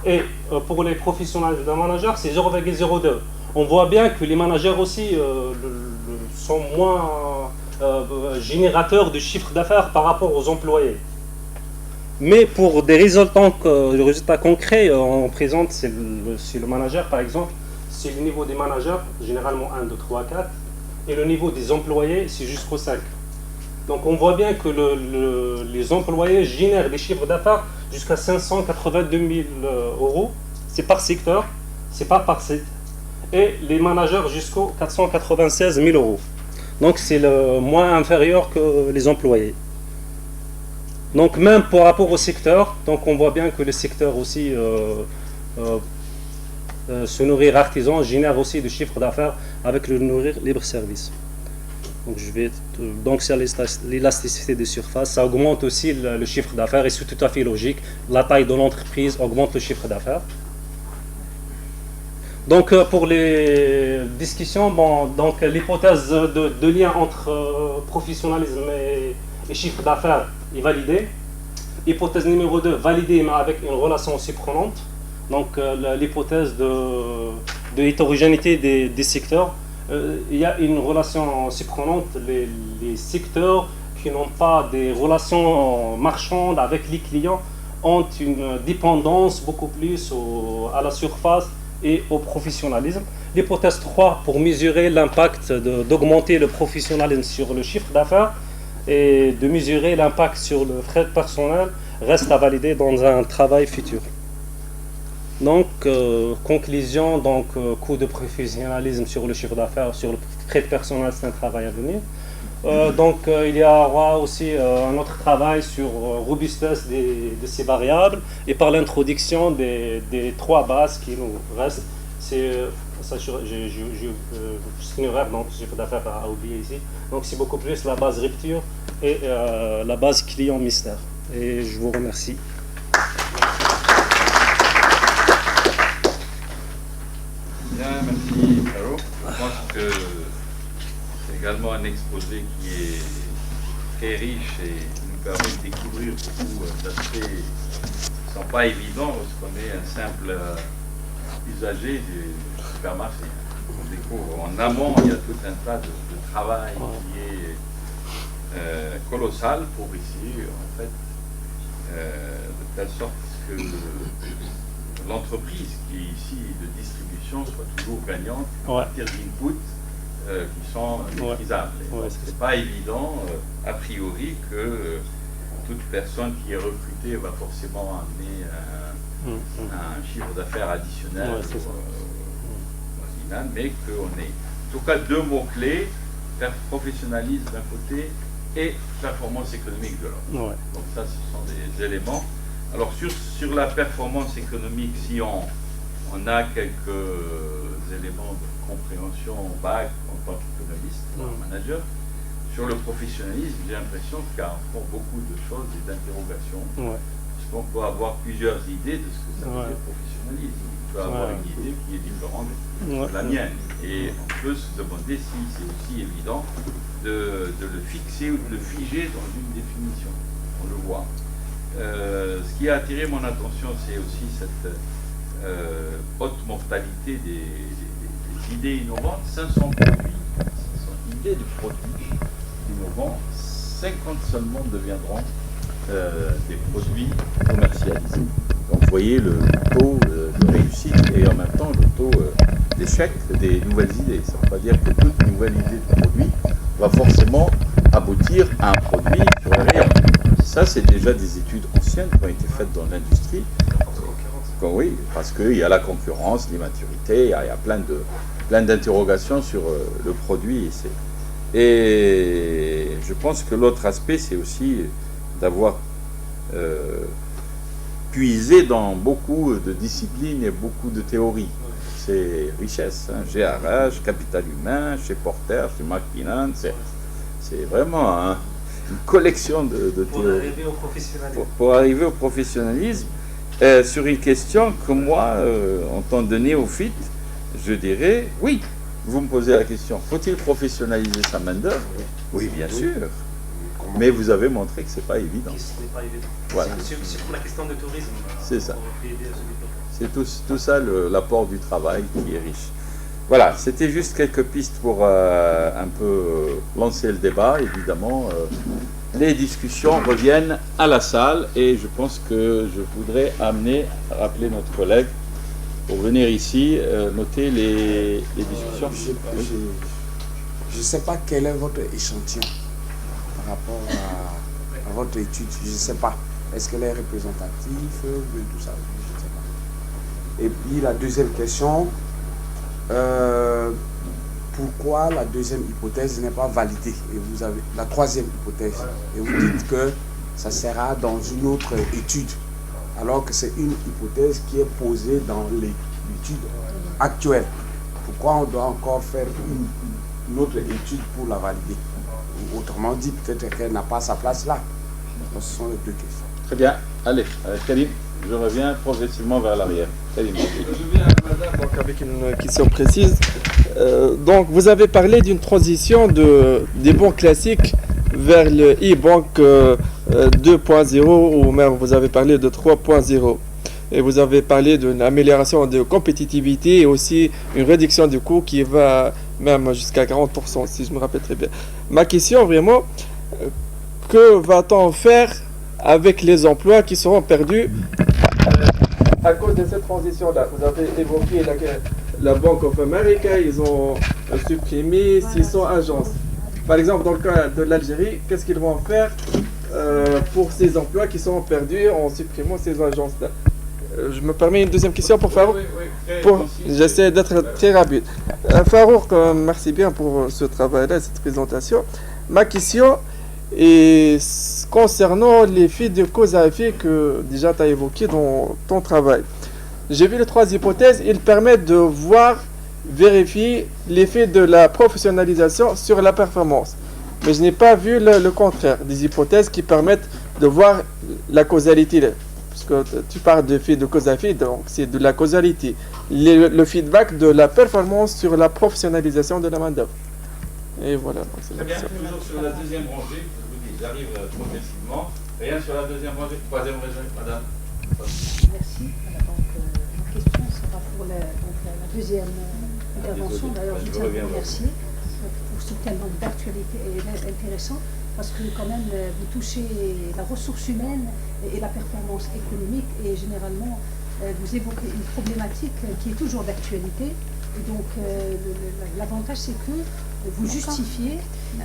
Et pour les professionnels d'un manager, c'est 0,02. On voit bien que les managers aussi sont moins générateurs de chiffre d'affaires par rapport aux employés. Mais pour des résultats concrets, on présente, c'est le manager par exemple, c'est le niveau des managers, généralement 1, 2, 3, 4, et le niveau des employés, c'est jusqu'au 5. Donc on voit bien que les employés génèrent des chiffres d'affaires jusqu'à 582 000 €, c'est par secteur, c'est pas par site, et les managers jusqu'aux 496 000 €. Donc c'est le moins inférieur que les employés. Donc même par rapport au secteur, donc on voit bien que le secteur aussi se nourrir artisan génère aussi du chiffre d'affaires avec le nourrir libre-service. Donc c'est l'élasticité des surfaces, ça augmente aussi le chiffre d'affaires et c'est tout à fait logique. La taille de l'entreprise augmente le chiffre d'affaires. Donc pour les discussions, donc l'hypothèse de lien entre professionnalisme et chiffre d'affaires est validée. Hypothèse numéro 2, validée mais avec une relation surprenante. Donc l'hypothèse de hétérogénéité des secteurs. Il y a une relation surprenante. Les secteurs qui n'ont pas des relations marchandes avec les clients ont une dépendance beaucoup plus à la surface et au professionnalisme. L'hypothèse 3, pour mesurer l'impact d'augmenter le professionnalisme sur le chiffre d'affaires et de mesurer l'impact sur le frais personnel, reste à valider dans un travail futur. Donc, conclusion, coût de professionnalisme sur le chiffre d'affaires, sur le frais personnel, c'est un travail à venir. Il y aura aussi un autre travail sur robustesse de ces variables et par l'introduction des 3 bases qui nous restent. C'est une erreur, donc chiffre d'affaires à oublier ici. Donc c'est beaucoup plus la base rupture et la base client mystère. Et je vous remercie. Bien, merci Caro. Je pense que c'est également un exposé qui est très riche et qui nous permet de découvrir beaucoup d'aspects qui ne sont pas évidents lorsqu'on est un simple usager du supermarché. On découvre en amont, il y a tout un tas de travail qui est colossal pour ici, en fait, de telle sorte que l'entreprise qui est ici de distribution soit toujours gagnante à partir d'inputs qui sont maîtrisables. C'est pas évident, a priori, que toute personne qui est recrutée va forcément amener un chiffre d'affaires additionnel au final, mais qu'on ait en tout cas 2 mots-clés, professionnalisme d'un côté et performance économique de l'autre. Ouais. Donc ça, ce sont des éléments. Alors sur la performance économique, si on a quelques éléments de compréhension vague en tant qu'économiste, manager, sur le professionnalisme, j'ai l'impression qu'il y a encore beaucoup de choses et d'interrogations. Ouais. Parce qu'on peut avoir plusieurs idées de ce que ça veut dire professionnalisme. On peut avoir une idée qui est différente de la mienne. Et on peut se demander si c'est aussi évident de le fixer ou de le figer dans une définition. On le voit. Ce qui a attiré mon attention, c'est aussi cette haute mortalité des idées innovantes. 500 produits, 500 idées de produits innovants, 50 seulement deviendront des produits commercialisés. Donc vous voyez le taux de réussite et en même temps le taux d'échec des nouvelles idées. Ça ne veut pas dire que toute nouvelle idée de produit va forcément aboutir à un produit sur le réel. Ça, c'est déjà des études anciennes qui ont été faites dans l'industrie. Oui, parce qu'il y a la concurrence, l'immaturité, il y a plein d'interrogations sur le produit. Et je pense que l'autre aspect, c'est aussi d'avoir puisé dans beaucoup de disciplines et beaucoup de théories. C'est richesse, hein. GRH, capital humain, chez Porter, chez McKinnon, c'est vraiment une collection de théories. Arriver au professionnalisme. Pour arriver au professionnalisme, sur une question que moi, en temps de néophyte, je dirais, oui, vous me posez la question, faut-il professionnaliser sa main-d'œuvre? Oui, bien sûr. Mais vous avez montré que ce n'est pas évident. Ce n'est pas évident. Voilà. C'est pour la question de tourisme. C'est ça. C'est tout ça l'apport du travail qui est riche. Voilà, c'était juste quelques pistes pour un peu lancer le débat. Évidemment, les discussions reviennent à la salle et je pense que je voudrais rappeler notre collègue pour venir ici noter les discussions. Je ne sais pas quel est votre échantillon par rapport à votre étude. Je ne sais pas. Est-ce qu'elle est représentative de tout ça? Je ne sais pas. Et puis la deuxième question, pourquoi la deuxième hypothèse n'est pas validée? Et vous avez la troisième hypothèse. Et vous dites que ça sera dans une autre étude. Alors que c'est une hypothèse qui est posée dans l'étude actuelle. Pourquoi on doit encore faire une autre étude pour la valider? Ou autrement dit, peut-être qu'elle n'a pas sa place là. Donc, ce sont les deux questions. Très bien. Allez, Karim, je reviens progressivement vers l'arrière. Karim. Je viens, madame, donc avec une question précise. Donc, vous avez parlé d'une transition des banques classiques vers le e-bank 2.0 ou même vous avez parlé de 3.0. Et vous avez parlé d'une amélioration de compétitivité et aussi une réduction du coût qui va même jusqu'à 40%, si je me rappelle très bien. Ma question vraiment, que va-t-on faire avec les emplois qui seront perdus à cause de cette transition-là? Vous avez évoqué la Bank of America, ils ont supprimé 600 agences. Par exemple, dans le cas de l'Algérie, qu'est-ce qu'ils vont faire pour ces emplois qui seront perdus en supprimant ces agences-là? Je me permets une deuxième question pour Farouk. J'essaie d'être très rapide. Farouk, merci bien pour ce travail-là, cette présentation. Ma question est concernant l'effet de cause à effet que déjà tu as évoqué dans ton travail. J'ai vu les trois hypothèses, ils permettent de vérifier l'effet de la professionnalisation sur la performance. Mais je n'ai pas vu le contraire, des hypothèses qui permettent de voir la causalité. Parce que tu parles d'effet de cause à effet, donc c'est de la causalité. Le feedback de la performance sur la professionnalisation de la main-d'œuvre. Et voilà. Très bien, toujours sur la deuxième rangée, je vous dis, j'arrive progressivement. Rien sur la deuxième rangée, troisième rangée, madame. Merci. Donc, ma question sera pour la deuxième intervention. D'ailleurs, je tiens à vous remercier pour ce thème d'actualité intéressant, parce que quand même, vous touchez la ressource humaine et la performance économique, et généralement, vous évoquez une problématique qui est toujours d'actualité. Et donc, l'avantage, c'est que vous justifiez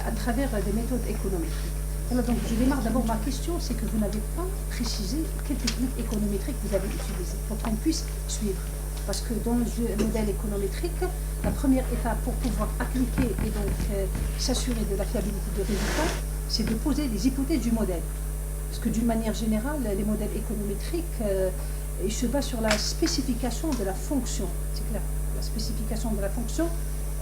à travers des méthodes économétriques. Voilà, donc je démarre d'abord. Ma question, c'est que vous n'avez pas précisé quelle technique économétrique vous avez utilisée pour qu'on puisse suivre. Parce que dans le modèle économétrique, la première étape pour pouvoir appliquer et donc s'assurer de la fiabilité de résultats, c'est de poser les hypothèses du modèle. Parce que d'une manière générale, les modèles économétriques, ils se basent sur la spécification de la fonction. C'est clair, la spécification de la fonction,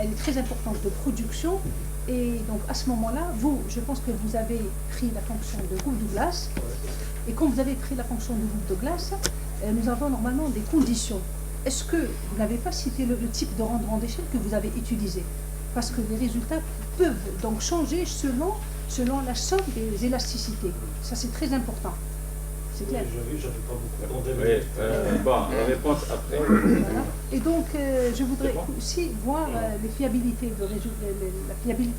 elle est très importante de production. Et donc à ce moment-là, je pense que vous avez pris la fonction de Gould-Douglas. Et quand vous avez pris la fonction de Gould-Douglas, nous avons normalement des conditions. Est-ce que vous n'avez pas cité le type de rendement d'échelle que vous avez utilisé? Parce que les résultats peuvent donc changer selon la somme des élasticités. Ça, c'est très important. C'est clair. J'avais pas beaucoup répondu. Oui, bon, la réponse après. Voilà. Et donc, je voudrais aussi voir la fiabilité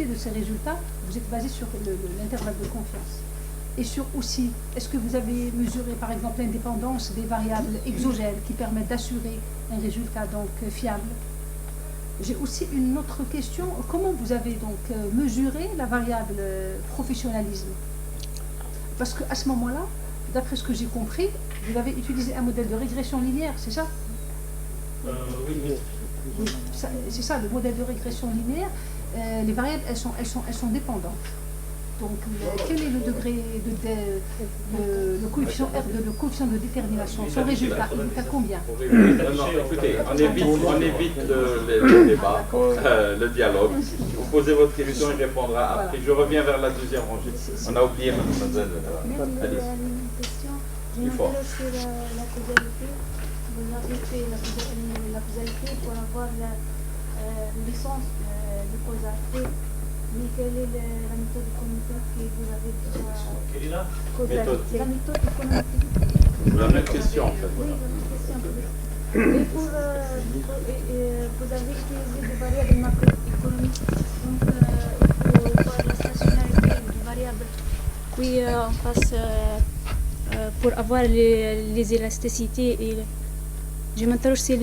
de ces résultats. Vous êtes basé sur l'intervalle de confiance. Et sur aussi, est-ce que vous avez mesuré par exemple l'indépendance des variables exogènes qui permettent d'assurer un résultat donc fiable? J'ai aussi une autre question. Comment vous avez donc mesuré la variable professionnalisme? Parce qu'à ce moment-là, d'après ce que j'ai compris, vous avez utilisé un modèle de régression linéaire, c'est ça? Oui. C'est ça, le modèle de régression linéaire. Les variables, elles sont dépendantes. Donc, quel est le degré le coefficient R le coefficient de détermination? Son résultat, il est à combien? Non, écoutez, on évite le débat, le dialogue. Vous posez votre question, il répondra après. Voilà. Je reviens vers la deuxième rangée. On a oublié mademoiselle. Allez. Une question. Je Plus fort. m'interroge sur la causalité. Vous avez fait la causalité pour avoir la licence de causalité. Mais quelle est la méthode économique que vous avez déjà? Quelle est la La méthode économique. La même question en fait. Oui, la même question. Et vous avez utilisé des variables macroéconomiques. Donc, il faut voir la stationnarité des variables. Puis, on passe pour avoir les élasticités. Et je m'interroge sur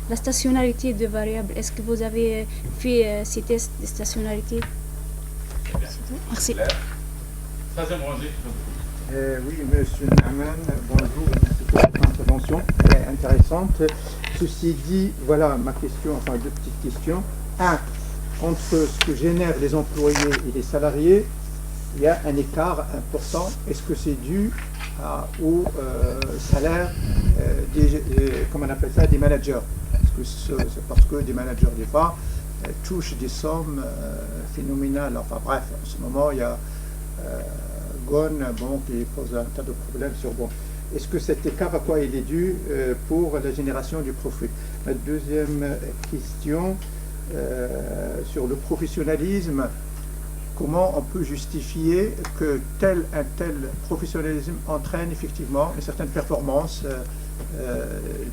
la stationnarité des variables. Est-ce que vous avez fait ces tests de stationnarité? Merci. Troisième rangée. Oui, monsieur Naaman, bonjour, merci pour votre intervention, très intéressante. Ceci dit, voilà ma question, enfin deux petites questions. Un, entre ce que génèrent les employés et les salariés, il y a un écart important. Est-ce que c'est dû au salaire comment on appelle ça, des managers? Parce que des managers, des fois, touchent des sommes phénoménales. Enfin bref, en ce moment, il y a Ghosn qui pose un tas de problèmes sur Est-ce que cet écart, à quoi il est dû pour la génération du profit? Ma deuxième question, sur le professionnalisme, comment on peut justifier que un tel professionnalisme entraîne effectivement une certaine performance,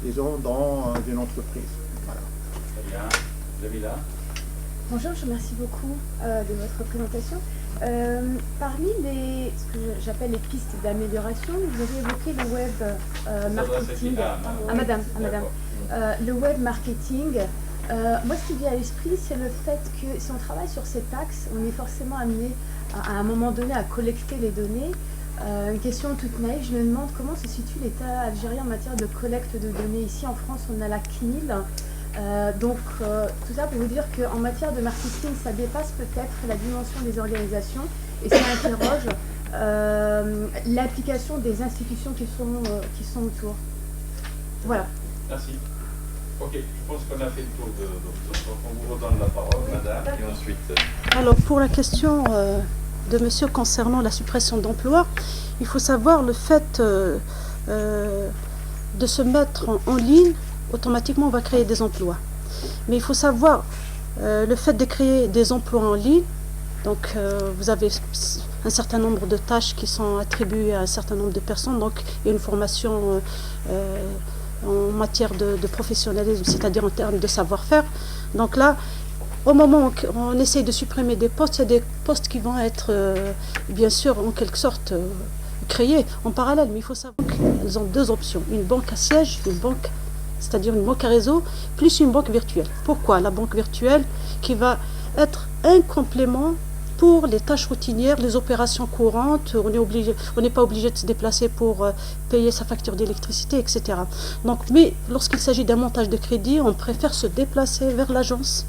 disons, dans une entreprise? Voilà. Très bien. Jamila. Bonjour, je vous remercie beaucoup de votre présentation. Parmi ce que j'appelle les pistes d'amélioration, vous avez évoqué le web marketing. Madame. Le web marketing. Moi, ce qui vient à l'esprit, c'est le fait que si on travaille sur cet axe, on est forcément amené à un moment donné à collecter les données. Une question toute naïve, je me demande comment se situe l'État algérien en matière de collecte de données. Ici en France, on a la CNIL. Tout ça pour vous dire qu'en matière de marketing, ça dépasse peut-être la dimension des organisations et ça interroge l'application des institutions qui sont autour. Voilà. Merci. Ok, je pense qu'on a fait le tour de donc on vous redonne la parole, madame, et ensuite... Alors, pour la question de monsieur concernant la suppression d'emplois, il faut savoir le fait de se mettre en ligne, automatiquement on va créer des emplois. Mais il faut savoir le fait de créer des emplois en ligne, donc vous avez un certain nombre de tâches qui sont attribuées à un certain nombre de personnes, donc il y a une formation en matière de professionnalisme, c'est-à-dire en termes de savoir-faire. Donc là, au moment où on essaye de supprimer des postes, il y a des postes qui vont être, bien sûr, en quelque sorte, créés en parallèle. Mais il faut savoir qu'elles ont deux options. Une banque à siège, c'est-à-dire une banque à réseau, plus une banque virtuelle. Pourquoi? La banque virtuelle qui va être un complément pour les tâches routinières, les opérations courantes. On n'est pas obligé de se déplacer pour payer sa facture d'électricité, etc. Donc, mais lorsqu'il s'agit d'un montage de crédit, on préfère se déplacer vers l'agence,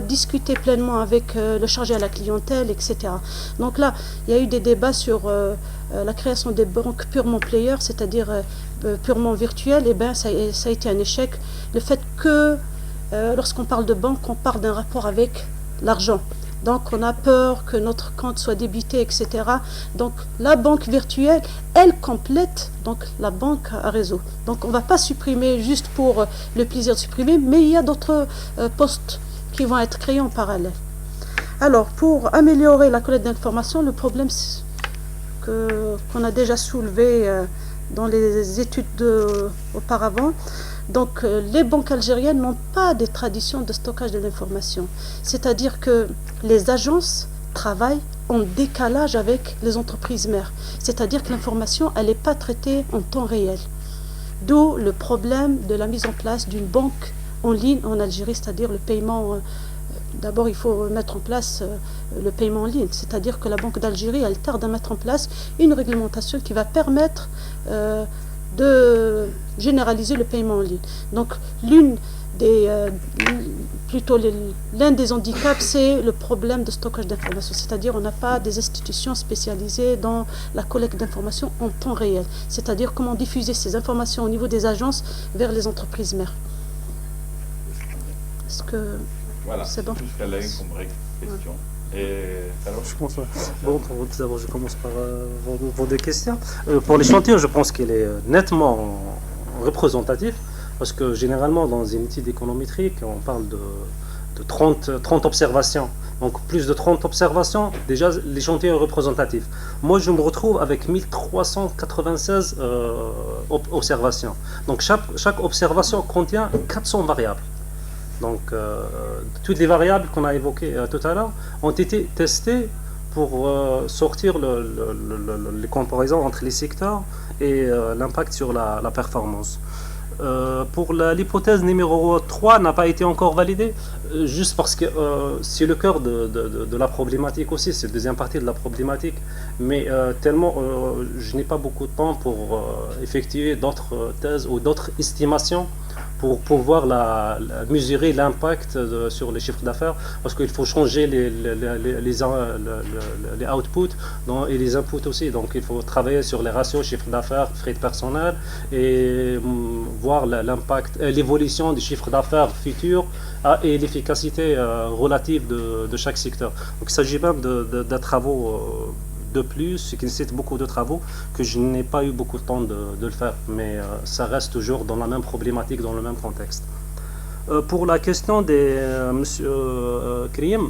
discuter pleinement avec le chargé à la clientèle, etc. Donc là, il y a eu des débats sur la création des banques purement players, c'est-à-dire purement virtuelles. Et bien, ça a été un échec. Le fait que lorsqu'on parle de banque, on parle d'un rapport avec l'argent. Donc on a peur que notre compte soit débité, etc. Donc la banque virtuelle, elle complète donc la banque à réseau. Donc on ne va pas supprimer juste pour le plaisir de supprimer, mais il y a d'autres postes qui vont être créés en parallèle. Alors pour améliorer la collecte d'informations, le problème qu'on a déjà soulevé dans les études auparavant, donc les banques algériennes n'ont pas des traditions de stockage de l'information. C'est-à-dire que les agences travaillent en décalage avec les entreprises mères. C'est-à-dire que l'information, elle n'est pas traitée en temps réel. D'où le problème de la mise en place d'une banque en ligne en Algérie, c'est-à-dire le paiement. D'abord, il faut mettre en place le paiement en ligne. C'est-à-dire que la Banque d'Algérie, elle tarde à mettre en place une réglementation qui va permettre de généraliser le paiement en ligne. Donc, l'un des handicaps, c'est le problème de stockage d'informations. C'est-à-dire on n'a pas des institutions spécialisées dans la collecte d'informations en temps réel. C'est-à-dire comment diffuser ces informations au niveau des agences vers les entreprises mères. Est-ce que voilà, c'est bon? Jusqu'à là, une question. Et alors, je pense, bon, tout d'abord, je commence par vos deux questions. Pour l'échantillon, je pense qu'il est nettement représentatif, parce que généralement, dans une étude économétrique, on parle de 30 observations. Donc, plus de 30 observations, déjà, l'échantillon est représentatif. Moi, je me retrouve avec 1396 observations. Donc, chaque observation contient 400 variables. Donc, toutes les variables qu'on a évoquées tout à l'heure ont été testées pour sortir les comparaisons entre les secteurs et l'impact sur la performance. Pour l'hypothèse numéro 3 n'a pas été encore validée, juste parce que c'est le cœur de la problématique aussi, c'est la deuxième partie de la problématique, mais tellement je n'ai pas beaucoup de temps pour effectuer d'autres thèses ou d'autres estimations pour pouvoir mesurer l'impact sur les chiffres d'affaires, parce qu'il faut changer les outputs et les inputs aussi. Donc il faut travailler sur les ratios chiffre d'affaires, frais de personnel, et voir l'impact, l'évolution des chiffres d'affaires futurs et l'efficacité relative de chaque secteur. Donc il s'agit même de travaux de plus, ce qui nécessite beaucoup de travaux, que je n'ai pas eu beaucoup de temps de le faire, mais ça reste toujours dans la même problématique, dans le même contexte. Pour la question de M. Krim,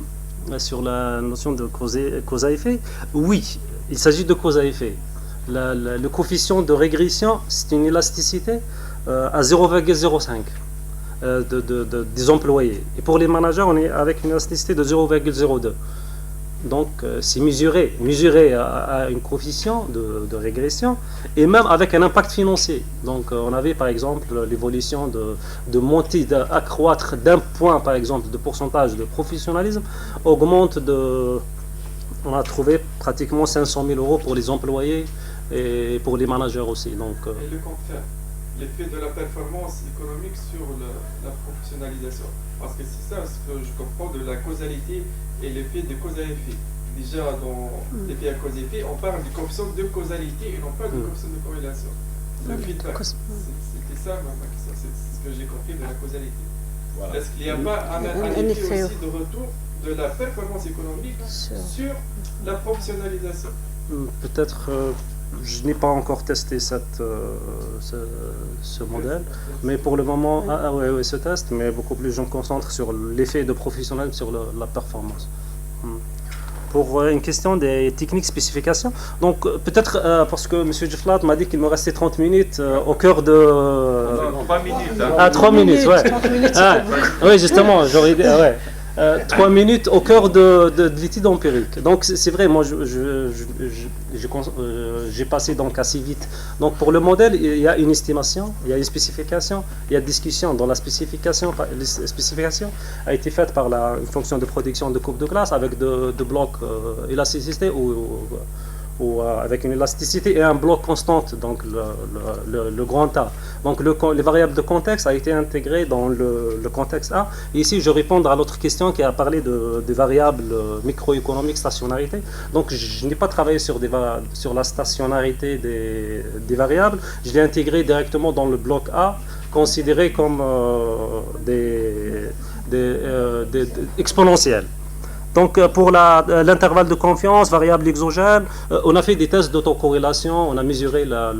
sur la notion de cause à effet, oui, il s'agit de cause à effet. Le coefficient de régression, c'est une élasticité à 0,05 des employés. Et pour les managers, on est avec une élasticité de 0,02. Donc c'est mesuré à une coefficient de régression, et même avec un impact financier. Donc on avait par exemple l'évolution de monter, d'accroître d'un point par exemple de pourcentage de professionnalisme, augmente on a trouvé pratiquement 500 000 euros pour les employés et pour les managers aussi. Donc, et le contraire, l'effet de la performance économique sur la professionnalisation. Parce que c'est ça ce que je comprends de la causalité et l'effet de cause à effet. Déjà, dans l'effet à cause à effet, on parle du coefficient de causalité et non pas du coefficient de corrélation. Le feedback, c'était ça ma question, c'est ce que j'ai compris de la causalité. Voilà. Est-ce qu'il n'y a pas un effet aussi de retour de la performance économique sur la professionnalisation? Peut-être, je n'ai pas encore testé ce modèle, mais pour le moment, oui, ce test, mais beaucoup plus je me concentre sur l'effet de professionnel sur la performance. Pour une question des techniques spécifications, donc peut-être parce que M. Djiflat m'a dit qu'il me restait 30 minutes au cœur de... 3 minutes. Hein. Ah, 3 minutes, ouais. Oui, justement, j'aurais dit... ouais. 3 minutes au cœur de l'étude empirique. Donc c'est vrai, moi j'ai passé donc assez vite. Donc pour le modèle, il y a une estimation, il y a une spécification, il y a une discussion. Dans la spécification a été faite par une fonction de production de coupe de glace avec deux blocs élasticité ou avec une élasticité et un bloc constante, donc le grand A. Donc les variables de contexte a été intégrées dans le contexte A. Et ici, je réponds à l'autre question qui a parlé des variables microéconomiques, stationnarité. Donc je n'ai pas travaillé sur la stationnarité des variables, je l'ai intégré directement dans le bloc A, considéré comme des exponentielles. Donc pour l'intervalle de confiance, variable exogène, on a fait des tests d'autocorrélation, on a mesuré la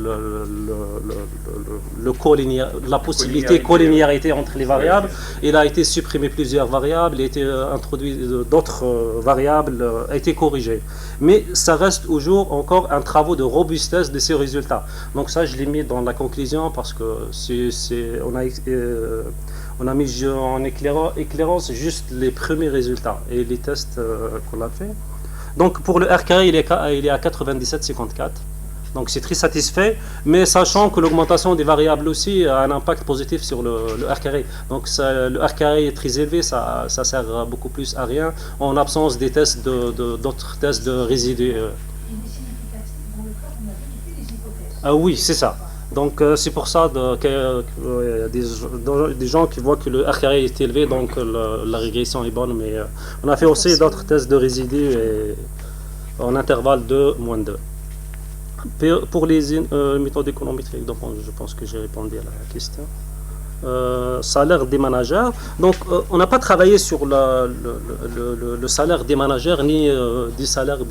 possibilité de collinéarité entre les variables. Il a été supprimé plusieurs variables, il a été introduit d'autres variables, a été corrigé. Mais ça reste toujours encore un travail de robustesse de ces résultats. Donc ça, je l'ai mis dans la conclusion parce que on a mis en éclairance juste les premiers résultats et les tests qu'on a fait. Donc pour le R carré, il est à 97,54. Donc c'est très satisfait, mais sachant que l'augmentation des variables aussi a un impact positif sur le R carré. Donc le R carré est très élevé, ça sert beaucoup plus à rien en absence des tests d'autres tests de résidus. Ah oui, c'est ça. Donc c'est pour ça qu'il y a des gens qui voient que le R carré est élevé, donc la régression est bonne, mais on a fait aussi d'autres tests de résidus en intervalle de -2. Pour les méthodes économétriques, donc je pense que j'ai répondu à la question. Salaire des managers. Donc on n'a pas travaillé sur le salaire des managers ni du salaire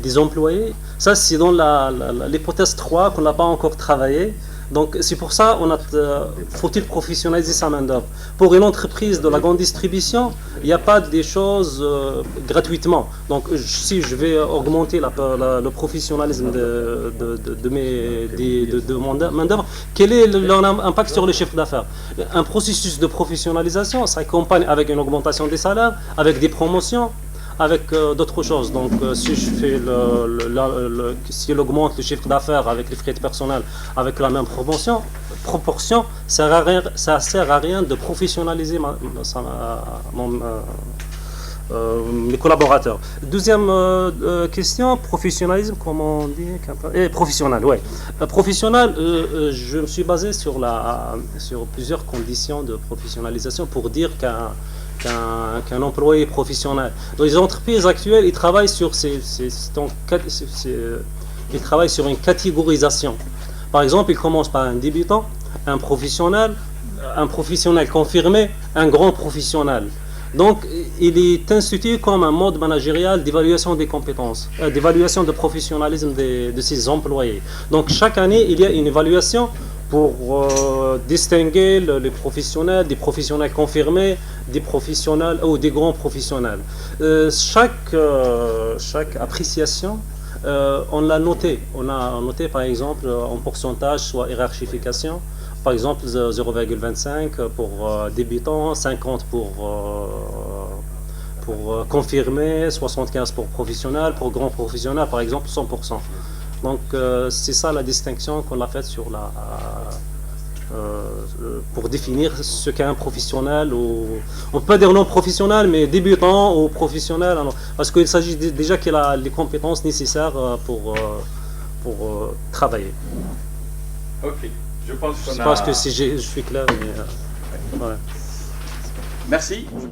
des employés. Ça, c'est dans l'hypothèse 3 qu'on n'a pas encore travaillé. Donc c'est pour ça faut-il professionnaliser sa main-d'œuvre. Pour une entreprise de la grande distribution, il n'y a pas des choses gratuitement. Donc si je vais augmenter le professionnalisme de mon main-d'œuvre, quel est leur impact sur le chiffre d'affaires? Un processus de professionnalisation s'accompagne avec une augmentation des salaires, avec des promotions, avec d'autres choses. Donc si je fais si elle augmente le chiffre d'affaires avec les frais de personnel avec la même proportion, ça sert à rien de professionnaliser mes collaborateurs. Deuxième question, professionnalisme, comment on dit? Professionnel, oui. Professionnel, je me suis basé sur plusieurs conditions de professionnalisation pour dire qu'un employé professionnel. Dans les entreprises actuelles, ils travaillent sur une catégorisation. Par exemple, ils commencent par un débutant, un professionnel confirmé, un grand professionnel. Donc, il est institué comme un mode managérial d'évaluation des compétences, d'évaluation de professionnalisme de ses employés. Donc, chaque année, il y a une évaluation pour distinguer les professionnels, des professionnels confirmés, des professionnels ou des grands professionnels. Chaque appréciation, on l'a noté. On a noté par exemple en pourcentage, soit hiérarchification, par exemple 0,25 pour débutants, 50 pour confirmé, 75 pour professionnel, pour grand professionnel par exemple 100%. Donc c'est ça la distinction qu'on a faite sur pour définir ce qu'est un professionnel, ou on peut pas dire non professionnel, mais débutant ou professionnel, parce qu'il s'agit déjà qu'il a les compétences nécessaires pour travailler. Ok, je pense qu'on a... Je pense que si je suis clair, mais ouais. Merci.